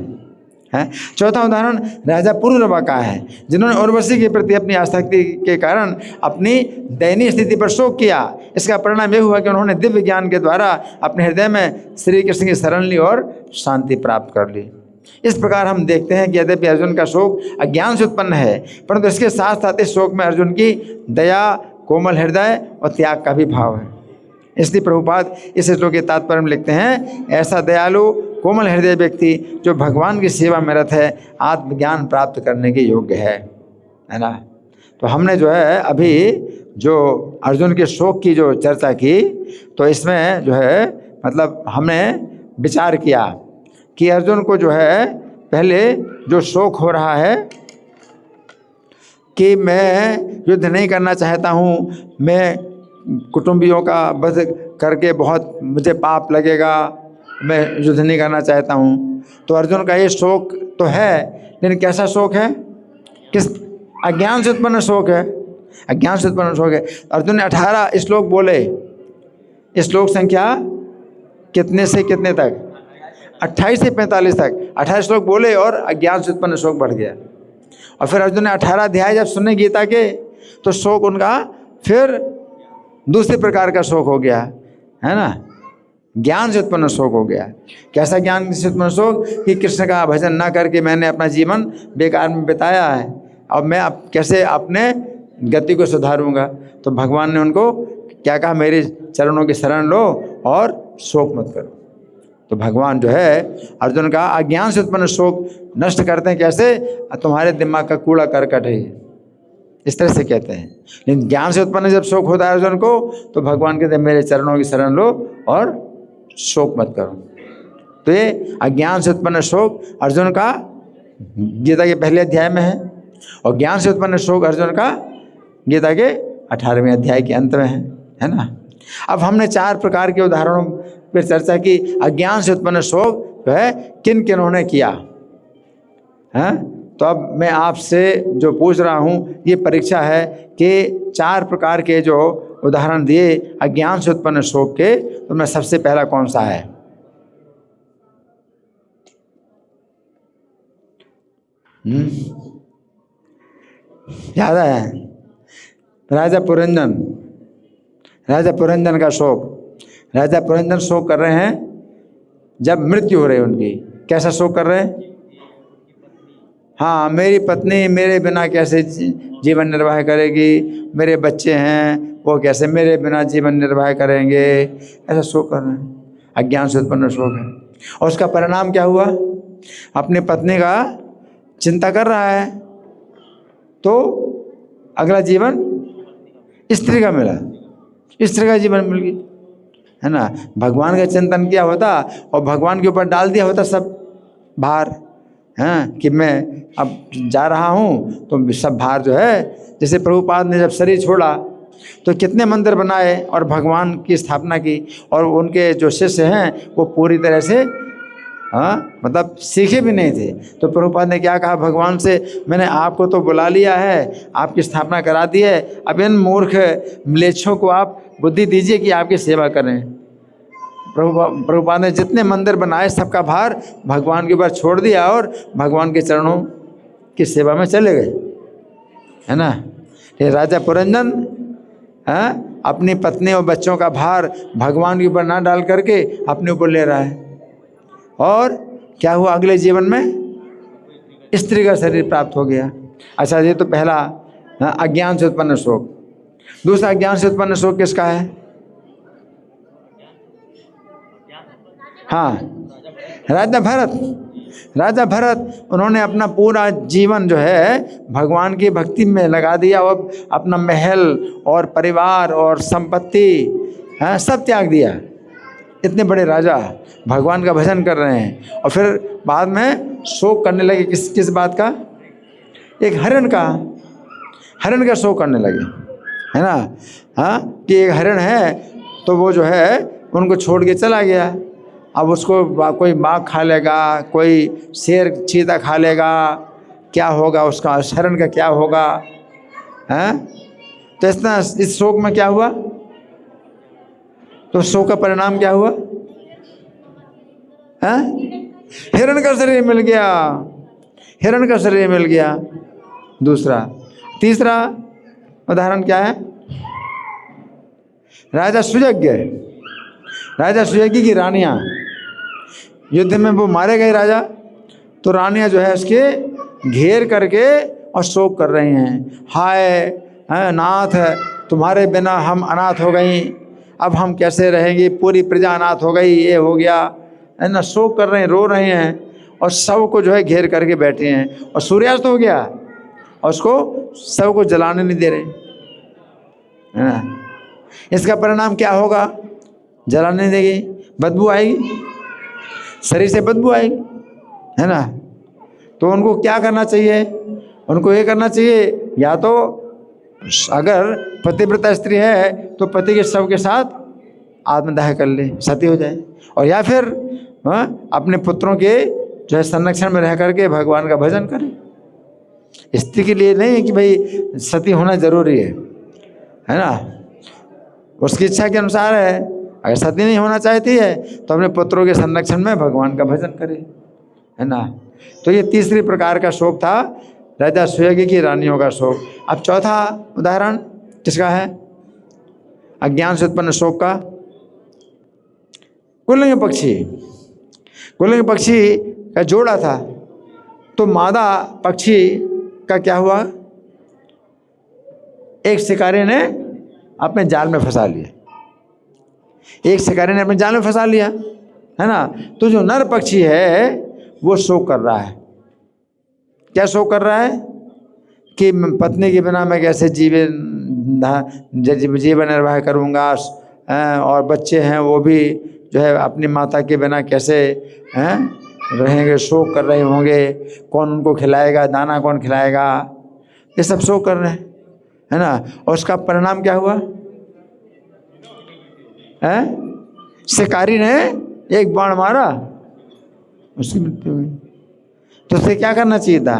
चौथा उदाहरण राजा पुरुरवा का है, जिन्होंने उर्वशी के प्रति अपनी आसक्ति के कारण अपनी दयनीय स्थिति पर शोक किया। इसका परिणाम यह हुआ कि उन्होंने दिव्य ज्ञान के द्वारा अपने हृदय में श्री कृष्ण की शरण ली और शांति प्राप्त कर ली। इस प्रकार हम देखते हैं कि यद्यपि अर्जुन का शोक अज्ञान से उत्पन्न है, परंतु इसके साथ साथ इस शोक में अर्जुन की दया, कोमल हृदय और त्याग का भी भाव है। इसलिए प्रभुपाद इस श्लोक के तात्पर्य में लिखते हैं, ऐसा दयालु कोमल हृदय व्यक्ति जो भगवान की सेवा में रत है, आत्मज्ञान प्राप्त करने के योग्य है ना। तो हमने जो है अभी जो अर्जुन के शोक की जो चर्चा की, तो इसमें जो है मतलब हमने विचार किया कि अर्जुन को जो है पहले जो शोक हो रहा है कि मैं युद्ध नहीं करना चाहता हूँ, मैं कुटुंबियों का वध करके बहुत मुझे पाप लगेगा, मैं युद्ध नहीं करना चाहता हूँ। तो अर्जुन का ये शोक तो है, लेकिन कैसा शोक है? किस? अज्ञान से उत्पन्न शोक है। अज्ञान से उत्पन्न शोक है। अर्जुन ने 18 श्लोक बोले। श्लोक संख्या कितने से कितने तक? 28 से 45 तक 18 श्लोक बोले और अज्ञान से उत्पन्न शोक बढ़ गया। और फिर अर्जुन ने 18 अध्याय जब सुने गीता के, तो शोक उनका फिर दूसरे प्रकार का शोक हो गया, है ना। ज्ञान से उत्पन्न शोक हो गया। कैसा ज्ञान से उत्पन्न शोक? कि कृष्ण का भजन ना करके मैंने अपना जीवन बेकार में बिताया है, अब मैं अब कैसे अपने गति को सुधारूंगा। तो भगवान ने उनको क्या कहा? मेरे चरणों की शरण लो और शोक मत करो। तो भगवान जो है अर्जुन का अज्ञान से उत्पन्न शोक नष्ट करते हैं। कैसे? तुम्हारे दिमाग का कूड़ा करकट है, इस तरह से कहते हैं। लेकिन ज्ञान से उत्पन्न जब शोक होता है अर्जुन को, तो भगवान कहते हैं मेरे चरणों की शरण लो और शोक मत करो। तो ये अज्ञान से उत्पन्न शोक अर्जुन का गीता के पहले अध्याय में है, और ज्ञान से उत्पन्न शोक अर्जुन का गीता के 18वें अध्याय के अंत में है ना। अब हमने 4 प्रकार के उदाहरणों पर चर्चा की। अज्ञान से उत्पन्न शोक जो है किन किन्होंने किया है। तो अब मैं आपसे जो पूछ रहा हूँ, ये परीक्षा है कि 4 प्रकार के जो उदाहरण दिए अज्ञान से उत्पन्न शोक के, तो मैं सबसे पहला कौन सा है? याद है? राजा पुरंजन का शोक। राजा पुरंजन शोक कर रहे हैं जब मृत्यु हो रही है उनकी। कैसा शोक कर रहे हैं? हाँ, मेरी पत्नी मेरे बिना कैसे जीवन निर्वाह करेगी, मेरे बच्चे हैं वो कैसे मेरे बिना जीवन निर्वाह करेंगे, ऐसा शोक कर रहे हैं। अज्ञान से उत्पन्न शोक है। और उसका परिणाम क्या हुआ? अपनी पत्नी का चिंता कर रहा है, तो अगला जीवन स्त्री का मिला, स्त्री का जीवन मिल गई, है ना। भगवान का चिंतन किया होता और भगवान के ऊपर डाल दिया होता सब भार, हैं कि मैं अब जा रहा हूँ, तो सब भार जो है, जैसे प्रभुपाद ने जब शरीर छोड़ा तो कितने मंदिर बनाए और भगवान की स्थापना की, और उनके जो शिष्य हैं वो पूरी तरह से मतलब सीखे भी नहीं थे। तो प्रभुपाद ने क्या कहा भगवान से, मैंने आपको तो बुला लिया है, आपकी स्थापना करा दी है, अब इन मूर्ख म्लेच्छों को आप बुद्धि दीजिए कि आपकी सेवा करें। प्रभुपाद ने जितने मंदिर बनाए सबका भार भगवान के ऊपर छोड़ दिया और भगवान के चरणों की सेवा में चले गए, है ना। ये राजा पुरंजन अपनी पत्नी और बच्चों का भार भगवान के ऊपर ना डाल करके अपने ऊपर ले रहा है, और क्या हुआ? अगले जीवन में स्त्री का शरीर प्राप्त हो गया। अच्छा, ये तो पहला अज्ञान से उत्पन्न शोक। दूसरा अज्ञान से उत्पन्न शोक किसका है? हाँ, राजा भरत उन्होंने अपना पूरा जीवन जो है भगवान की भक्ति में लगा दिया, और अपना महल और परिवार और संपत्ति सब त्याग दिया। इतने बड़े राजा भगवान का भजन कर रहे हैं, और फिर बाद में शोक करने लगे किस बात का? एक हरिण का शोक करने लगे, है ना। हाँ, कि एक हरिण है तो वो जो है उनको छोड़ के चला गया। अब उसको कोई बाघ खा लेगा, कोई शेर चीता खा लेगा, क्या होगा उसका? हरिण का क्या होगा? हैं? तो इस शोक में क्या हुआ? तो शोक का परिणाम क्या हुआ? हिरण का शरीर मिल गया। तीसरा उदाहरण क्या है? राजा सुयज्ञ की रानियां, युद्ध में वो मारे गए राजा, तो रानियां जो है उसके घेर करके और शोक कर रही हैं। हाय नाथ, तुम्हारे बिना हम अनाथ हो गई, अब हम कैसे रहेंगे, पूरी प्रजा अनाथ हो गई, ये हो गया, है ना। शोक कर रहे हैं, रो रहे हैं, और सब को जो है घेर करके बैठे हैं। और सूर्यास्त हो गया और उसको सब को जलाने नहीं दे रहे, है ना। इसका परिणाम क्या होगा? जलाने नहीं देगी, बदबू आएगी, शरीर से बदबू आएगी, है ना। तो उनको क्या करना चाहिए? उनको ये करना चाहिए, या तो अगर पतिव्रता स्त्री है तो पति के शव के साथ आत्मदाह कर ले, सती हो जाए, और या फिर अपने पुत्रों के जो है संरक्षण में रह करके भगवान का भजन करे। स्त्री के लिए नहीं है कि भाई सती होना जरूरी है ना। उसकी इच्छा के अनुसार है। अगर सती नहीं होना चाहती है तो अपने पुत्रों के संरक्षण में भगवान का भजन करे, है ना। तो ये तीसरी प्रकार का शोक था, राजा सुयज्ञ की रानियों का शोक। अब चौथा उदाहरण किसका है? अज्ञान से उत्पन्न शोक का। कुल्लंग पक्षी का जोड़ा था, तो मादा पक्षी का क्या हुआ? एक शिकारी ने अपने जाल में फंसा लिया, है ना। तो जो नर पक्षी है वो शोक कर रहा है। क्या शोक कर रहा है? कि पत्नी के बिना मैं कैसे जीवन निर्वाह करूँगा, और बच्चे हैं वो भी जो है अपनी माता के बिना कैसे रहेंगे, शोक कर रहे होंगे, कौन उनको खिलाएगा, दाना कौन खिलाएगा, ये सब शोक कर रहे हैं, है ना। और उसका परिणाम क्या हुआ? शिकारी ने एक बाण मारा, उसकी मृत्यु हुई। तो उसे क्या करना चाहिए था?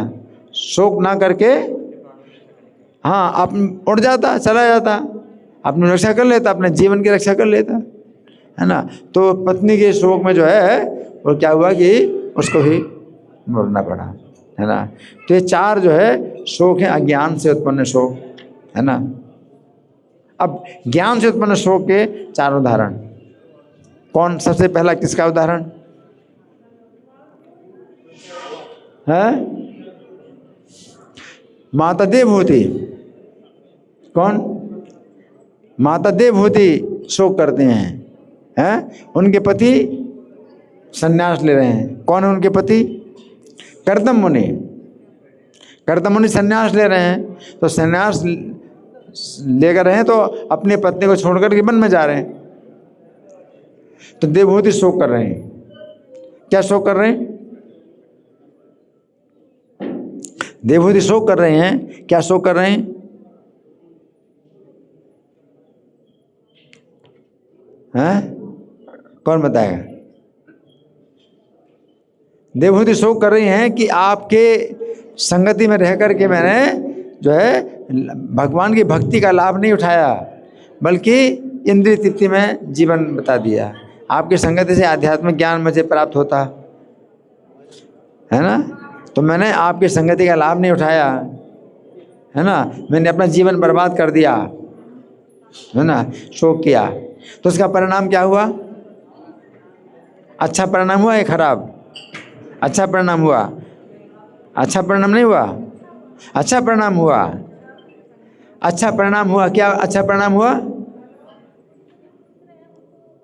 शोक ना करके, हाँ, आप उड़ जाता, चला जाता, अपनी रक्षा कर लेता, अपने जीवन की रक्षा कर लेता, है ना। तो पत्नी के शोक में जो है वो क्या हुआ कि उसको ही मरना पड़ा, है ना। तो ये चार जो है शोक है, अज्ञान से उत्पन्न शोक, है ना। अब ज्ञान से उत्पन्न शोक के चार उदाहरण। कौन सबसे पहला, किसका उदाहरण है? माता देवहूति। कौन? माता देवहूति शोक करते हैं, उनके पति संन्यास ले रहे हैं। कौन है उनके पति? कर्दम मुनि। कर्दम मुनि संन्यास ले रहे हैं, तो संन्यास लेकर रहे हैं तो अपनी पत्नी को छोड़कर के वन में जा रहे हैं। तो देवहूति शोक कर रहे हैं। क्या शोक कर रहे हैं? देवहूति शोक कर रहे हैं। क्या शोक कर रहे हैं? कौन बताएगा? देवहूति शोक कर रही हैं कि आपके संगति में रह करके मैंने जो है भगवान की भक्ति का लाभ नहीं उठाया, बल्कि इंद्रिय तृप्ति में जीवन बता दिया। आपकी संगति से आध्यात्मिक ज्ञान मुझे प्राप्त होता, है ना। तो मैंने आपकी संगति का लाभ नहीं उठाया, है ना, मैंने अपना जीवन बर्बाद कर दिया, है ना, शोक किया। तो उसका परिणाम क्या हुआ? अच्छा परिणाम हुआ या खराब? अच्छा परिणाम हुआ। अच्छा परिणाम नहीं हुआ, अच्छा परिणाम हुआ। अच्छा परिणाम हुआ। क्या अच्छा परिणाम हुआ?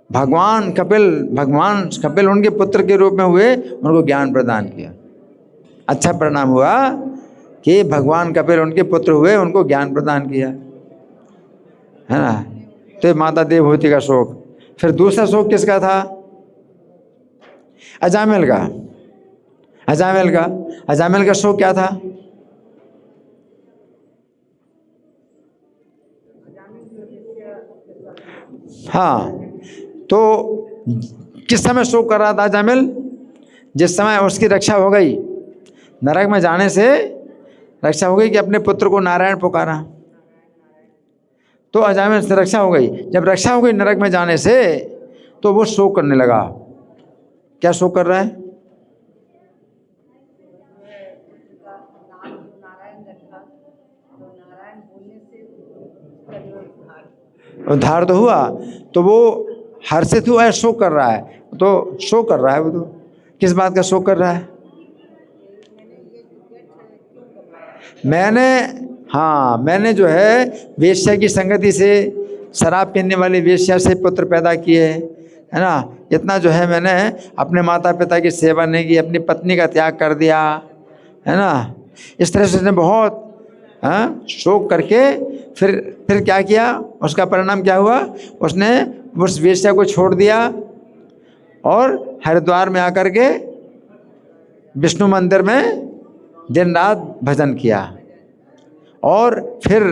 भगवान कपिल उनके पुत्र के रूप में हुए, उनको ज्ञान प्रदान किया। अच्छा परिणाम हुआ कि भगवान कपिल उनके पुत्र हुए, उनको ज्ञान प्रदान किया, है ना। तो माता देवहूति का शोक। फिर दूसरा शोक किसका था? अजामिल का। अजामिल का शोक क्या था? हाँ, तो किस समय शोक कर रहा था अजामिल? जिस समय उसकी रक्षा हो गई, नरक में जाने से रक्षा हो गई कि अपने पुत्र को नारायण पुकारा, तो अजामिल से रक्षा हो गई। जब रक्षा हो गई नरक में जाने से, तो वो शोक करने लगा। क्या शोक कर रहा है? उद्धार तो हुआ, तो वो हर्षित हुआ है, शोक कर रहा है। तो शोक कर रहा है वो, तो किस बात का शोक कर रहा है? मैंने जो है वेश्या की संगति से, शराब पीने वाली वेश्या से पुत्र पैदा किए, है ना। इतना जो है मैंने अपने माता पिता की सेवा नहीं की, अपनी पत्नी का त्याग कर दिया, है ना। इस तरह से उसने बहुत शोक करके फिर क्या किया? उसका परिणाम क्या हुआ? उसने उस वेश्या को छोड़ दिया और हरिद्वार में आकर के विष्णु मंदिर में दिन रात भजन किया, और फिर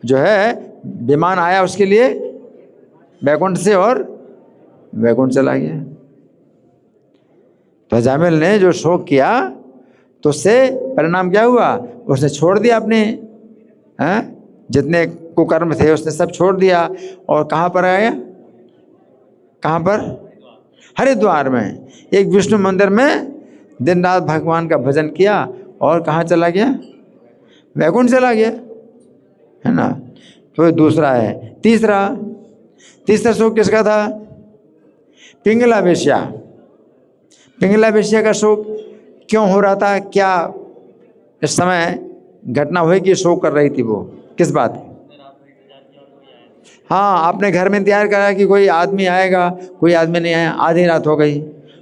जो है विमान आया उसके लिए वैकुंठ से, और वैकुंठ चला गया। तो अजामिल ने जो शोक किया, तो उससे परिणाम क्या हुआ? उसने छोड़ दिया अपने जितने कुकर्म थे, उसने सब छोड़ दिया, और कहाँ पर आया? कहाँ पर? हरिद्वार में एक विष्णु मंदिर में दिन रात भगवान का भजन किया, और कहाँ चला गया? वैकुंठ चला गया, है ना। तो ये दूसरा है। तीसरा शोक किसका था? पिंगला वेश्या। पिंगला वेश्या का शोक क्यों हो रहा था? क्या इस समय घटना हुई कि शोक कर रही थी वो? किस बात की? हाँ, आपने घर में इंतजार करा कि कोई आदमी आएगा, कोई आदमी नहीं आया, आधी रात हो गई,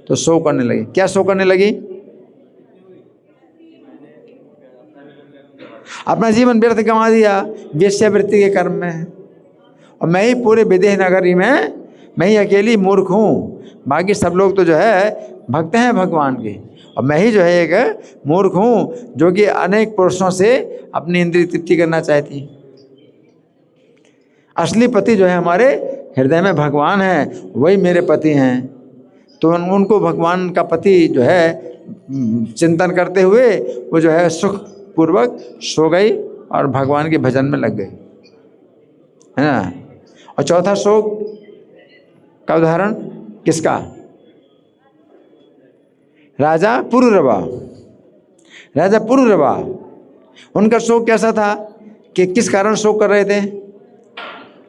तो शोक करने लगी। क्या शोक करने लगी? अपना जीवन व्यर्थ गंवा दिया वेश्यावृत्ति के कर्म में। और मैं ही पूरे विदेह नगरी में मैं ही अकेली मूर्ख हूँ, बाकी सब लोग तो जो है भक्त हैं भगवान के, और मैं ही जो है एक मूर्ख हूँ जो कि अनेक पुरुषों से अपनी इंद्रिय तृप्ति करना चाहती। असली पति जो है हमारे हृदय में भगवान है, वही मेरे पति हैं। तो उनको भगवान का पति जो है चिंतन करते हुए वो जो है सुख पूर्वक सो गई और भगवान के भजन में लग गई, है ना। और चौथा शोक का उदाहरण किसका? राजा पुरुरवा। राजा पुरुरवा, उनका शोक कैसा था कि किस कारण शोक कर रहे थे?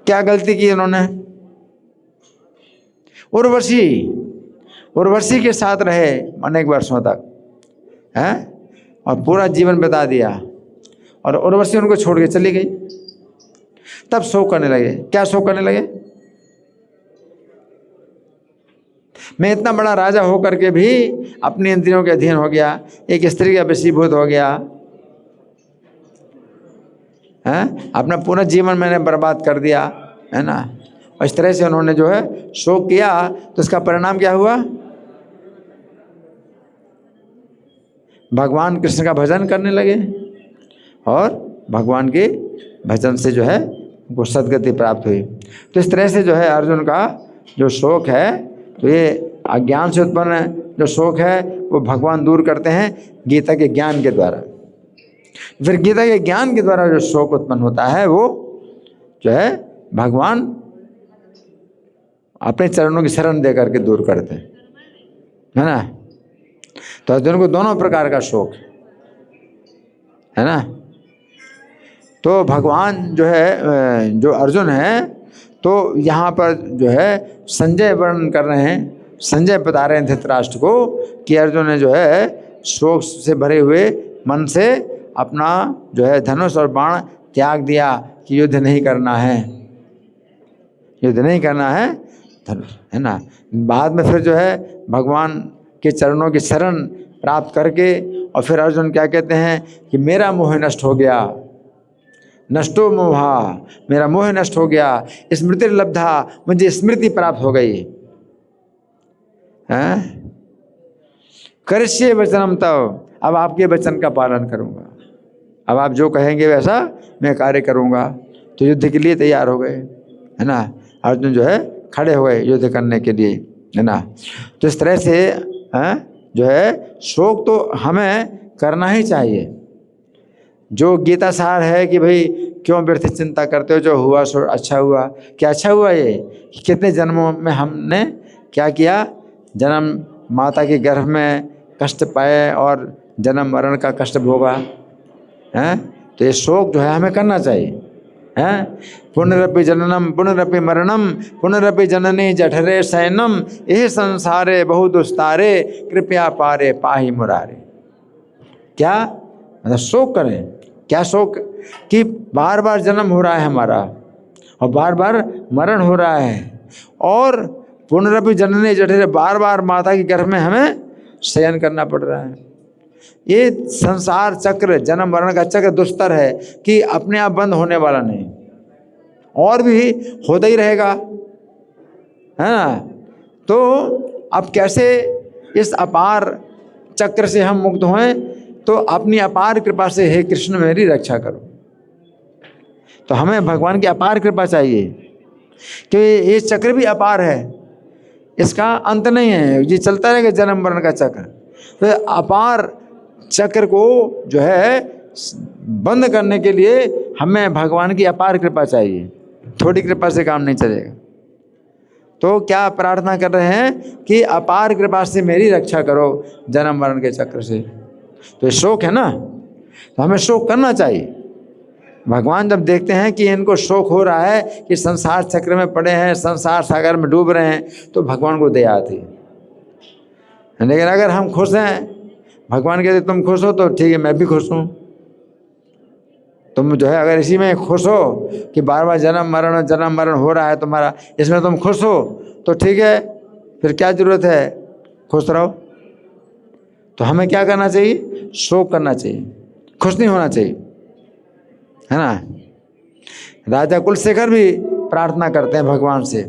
क्या गलती की उन्होंने? उर्वशी के साथ रहे अनेक वर्षों तक, हैं, और पूरा जीवन बिता दिया, और उर्वशी उनको छोड़ के चली गई। तब शोक करने लगे। क्या शोक करने लगे? मैं इतना बड़ा राजा होकर के भी अपनी इंद्रियों के अधीन हो गया, एक स्त्री का वशीभूत हो गया, है, अपना पूरा जीवन मैंने बर्बाद कर दिया, है ना। और इस तरह से उन्होंने जो है शोक किया, तो इसका परिणाम क्या हुआ? भगवान कृष्ण का भजन करने लगे, और भगवान के भजन से जो है उनको सद्गति प्राप्त हुई। तो इस तरह से जो है अर्जुन का जो शोक है, तो ये अज्ञान से उत्पन्न जो शोक है वो भगवान दूर करते हैं गीता के ज्ञान के द्वारा। फिर गीता के ज्ञान के द्वारा जो शोक उत्पन्न होता है वो जो है भगवान अपने चरणों की शरण दे करके दूर करते हैं, है ना। तो अर्जुन को दोनों प्रकार का शोक है ना। तो भगवान जो है, जो अर्जुन है, तो यहाँ पर जो है संजय वर्णन कर रहे हैं, संजय बता रहे हैं धृतराष्ट्र को कि अर्जुन ने जो है शोक से भरे हुए मन से अपना जो है धनुष और बाण त्याग दिया कि युद्ध नहीं करना है, युद्ध नहीं करना है, है ना। बाद में फिर जो है भगवान के चरणों की शरण प्राप्त करके, और फिर अर्जुन क्या कहते हैं कि मेरा मोह नष्ट हो गया, नष्टो मोहा, मेरा मोह नष्ट हो गया, स्मृति लब्धा, मुझे स्मृति प्राप्त हो गई है। करिष्ये वचनम तव, अब आपके वचन का पालन करूंगा, अब आप जो कहेंगे वैसा मैं कार्य करूंगा। तो युद्ध के लिए तैयार हो गए, है ना। अर्जुन जो है खड़े हो गए युद्ध करने के लिए, है ना। तो इस तरह से जो है शोक तो हमें करना ही चाहिए। जो गीता सार है कि भाई क्यों व्यर्थ चिंता करते हो, जो हुआ सो अच्छा हुआ। क्या अच्छा हुआ? ये कि कितने जन्मों में हमने क्या किया, जन्म माता के गर्भ में कष्ट पाए और जन्म मरण का कष्ट भोगा, हैं। तो ये शोक जो है हमें करना चाहिए, हैं। पुनरपि जननम पुनरपि मरणम पुनरपि जननी जठरे शयनम, यह संसारे बहु दुस्तारे, कृपया पारे पाहि मुरारे। क्या मतलब शोक करें? क्या शोक? कि बार बार जन्म हो रहा है हमारा, और बार बार मरण हो रहा है, और पुनरपि जननी जठरे, बार बार माता के गर्भ में हमें शयन करना पड़ रहा है। ये संसार चक्र, जन्म मरण का चक्र दुस्तर है कि अपने आप बंद होने वाला नहीं, और भी होता ही रहेगा, है ना। तो अब कैसे इस अपार चक्र से हम मुक्त हों? तो अपनी अपार कृपा से हे कृष्ण मेरी रक्षा करो। तो हमें भगवान की अपार कृपा चाहिए कि ये चक्र भी अपार है, इसका अंत नहीं है, ये चलता रहेगा जन्म मरण का चक्र। तो अपार चक्र को जो है बंद करने के लिए हमें भगवान की अपार कृपा चाहिए, थोड़ी कृपा से काम नहीं चलेगा। तो क्या प्रार्थना कर रहे हैं कि अपार कृपा से मेरी रक्षा करो जन्म मरण के चक्र से। तो ये शोक है ना, तो हमें शोक करना चाहिए। भगवान जब देखते हैं कि इनको शोक हो रहा है कि संसार चक्र में पड़े हैं, संसार सागर में डूब रहे हैं, तो भगवान को दया आती है। लेकिन अगर हम खुश हैं, भगवान कहते तुम खुश हो तो ठीक है, मैं भी खुश हूँ। तुम जो है अगर इसी में खुश हो कि बार बार जन्म मरण हो रहा है तुम्हारा, इसमें तुम खुश हो तो ठीक है, फिर क्या जरूरत है, खुश रहो। तो हमें क्या करना चाहिए? शोक करना चाहिए, खुश नहीं होना चाहिए, है ना। राजा कुलशेखर भी प्रार्थना करते हैं भगवान से,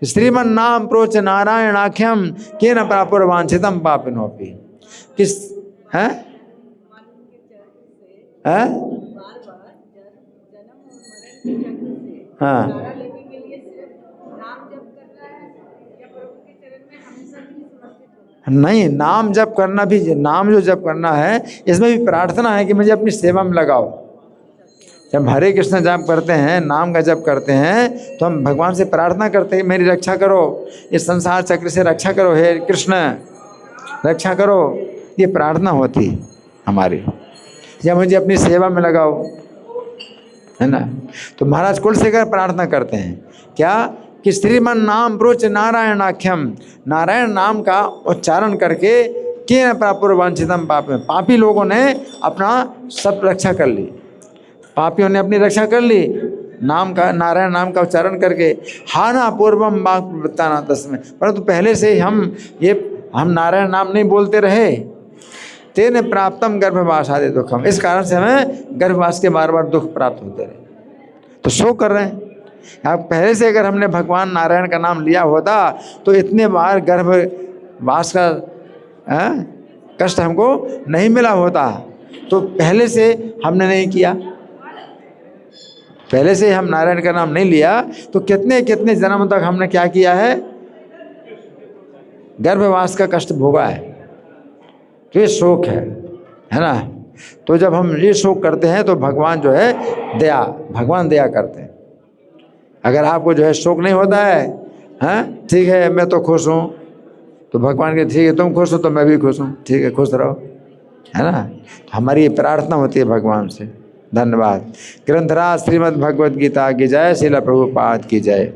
श्रीमन नाम प्रोच नारायणाख्यम के न प्रापुर वांछितम पापिनोपि। किस है हाँ नहीं, नाम जप करना भी, नाम जो जप करना है इसमें भी प्रार्थना है कि मुझे अपनी सेवा में लगाओ। जब हरे कृष्ण जाप करते हैं, नाम का जप करते हैं, तो हम भगवान से प्रार्थना करते हैं मेरी रक्षा करो, इस संसार चक्र से रक्षा करो, हे कृष्ण रक्षा करो। ये प्रार्थना होती हमारी, या मुझे अपनी सेवा में लगाओ, है ना। तो महाराज कुलशेखर प्रार्थना करते हैं क्या कि श्रीमन नाम प्रोच नारायणाख्यम, नारायण नाम का उच्चारण करके के प्रापुर वांछितम पाप, पापी लोगों ने अपना सब रक्षा कर ली, पापियों ने अपनी रक्षा कर ली नाम का, नारायण नाम का उच्चारण करके। हाना पूर्वम वाक् प्रवृत्ताना तस्मै, परंतु पहले से हम नारायण नाम नहीं बोलते रहे। तेने प्राप्तम गर्भवास आदि दुखम, इस कारण से हमें गर्भवास के बार बार दुख प्राप्त होते रहे। तो शोक कर रहे हैं। अब पहले से अगर हमने भगवान नारायण का नाम लिया होता तो इतने बार गर्भवास का कष्ट हमको नहीं मिला होता। तो पहले से हमने नहीं किया, पहले से हम नारायण का नाम नहीं लिया, तो कितने कितने जन्म तक हमने क्या किया है, गर्भवास का कष्ट भोगा है। तो ये शोक है ना। तो जब हम ये शोक करते हैं तो भगवान जो है भगवान दया करते हैं। अगर आपको जो है शोक नहीं होता है, हाँ ठीक है मैं तो खुश हूँ, तो भगवान के ठीक है तुम खुश हो तो मैं भी खुश हूँ, ठीक है खुश रहो, है ना। तो हमारी ये प्रार्थना होती है भगवान से। धन्यवाद। ग्रंथराज श्रीमद् भगवद गीता की जय, श्रील प्रभुपाद की जय।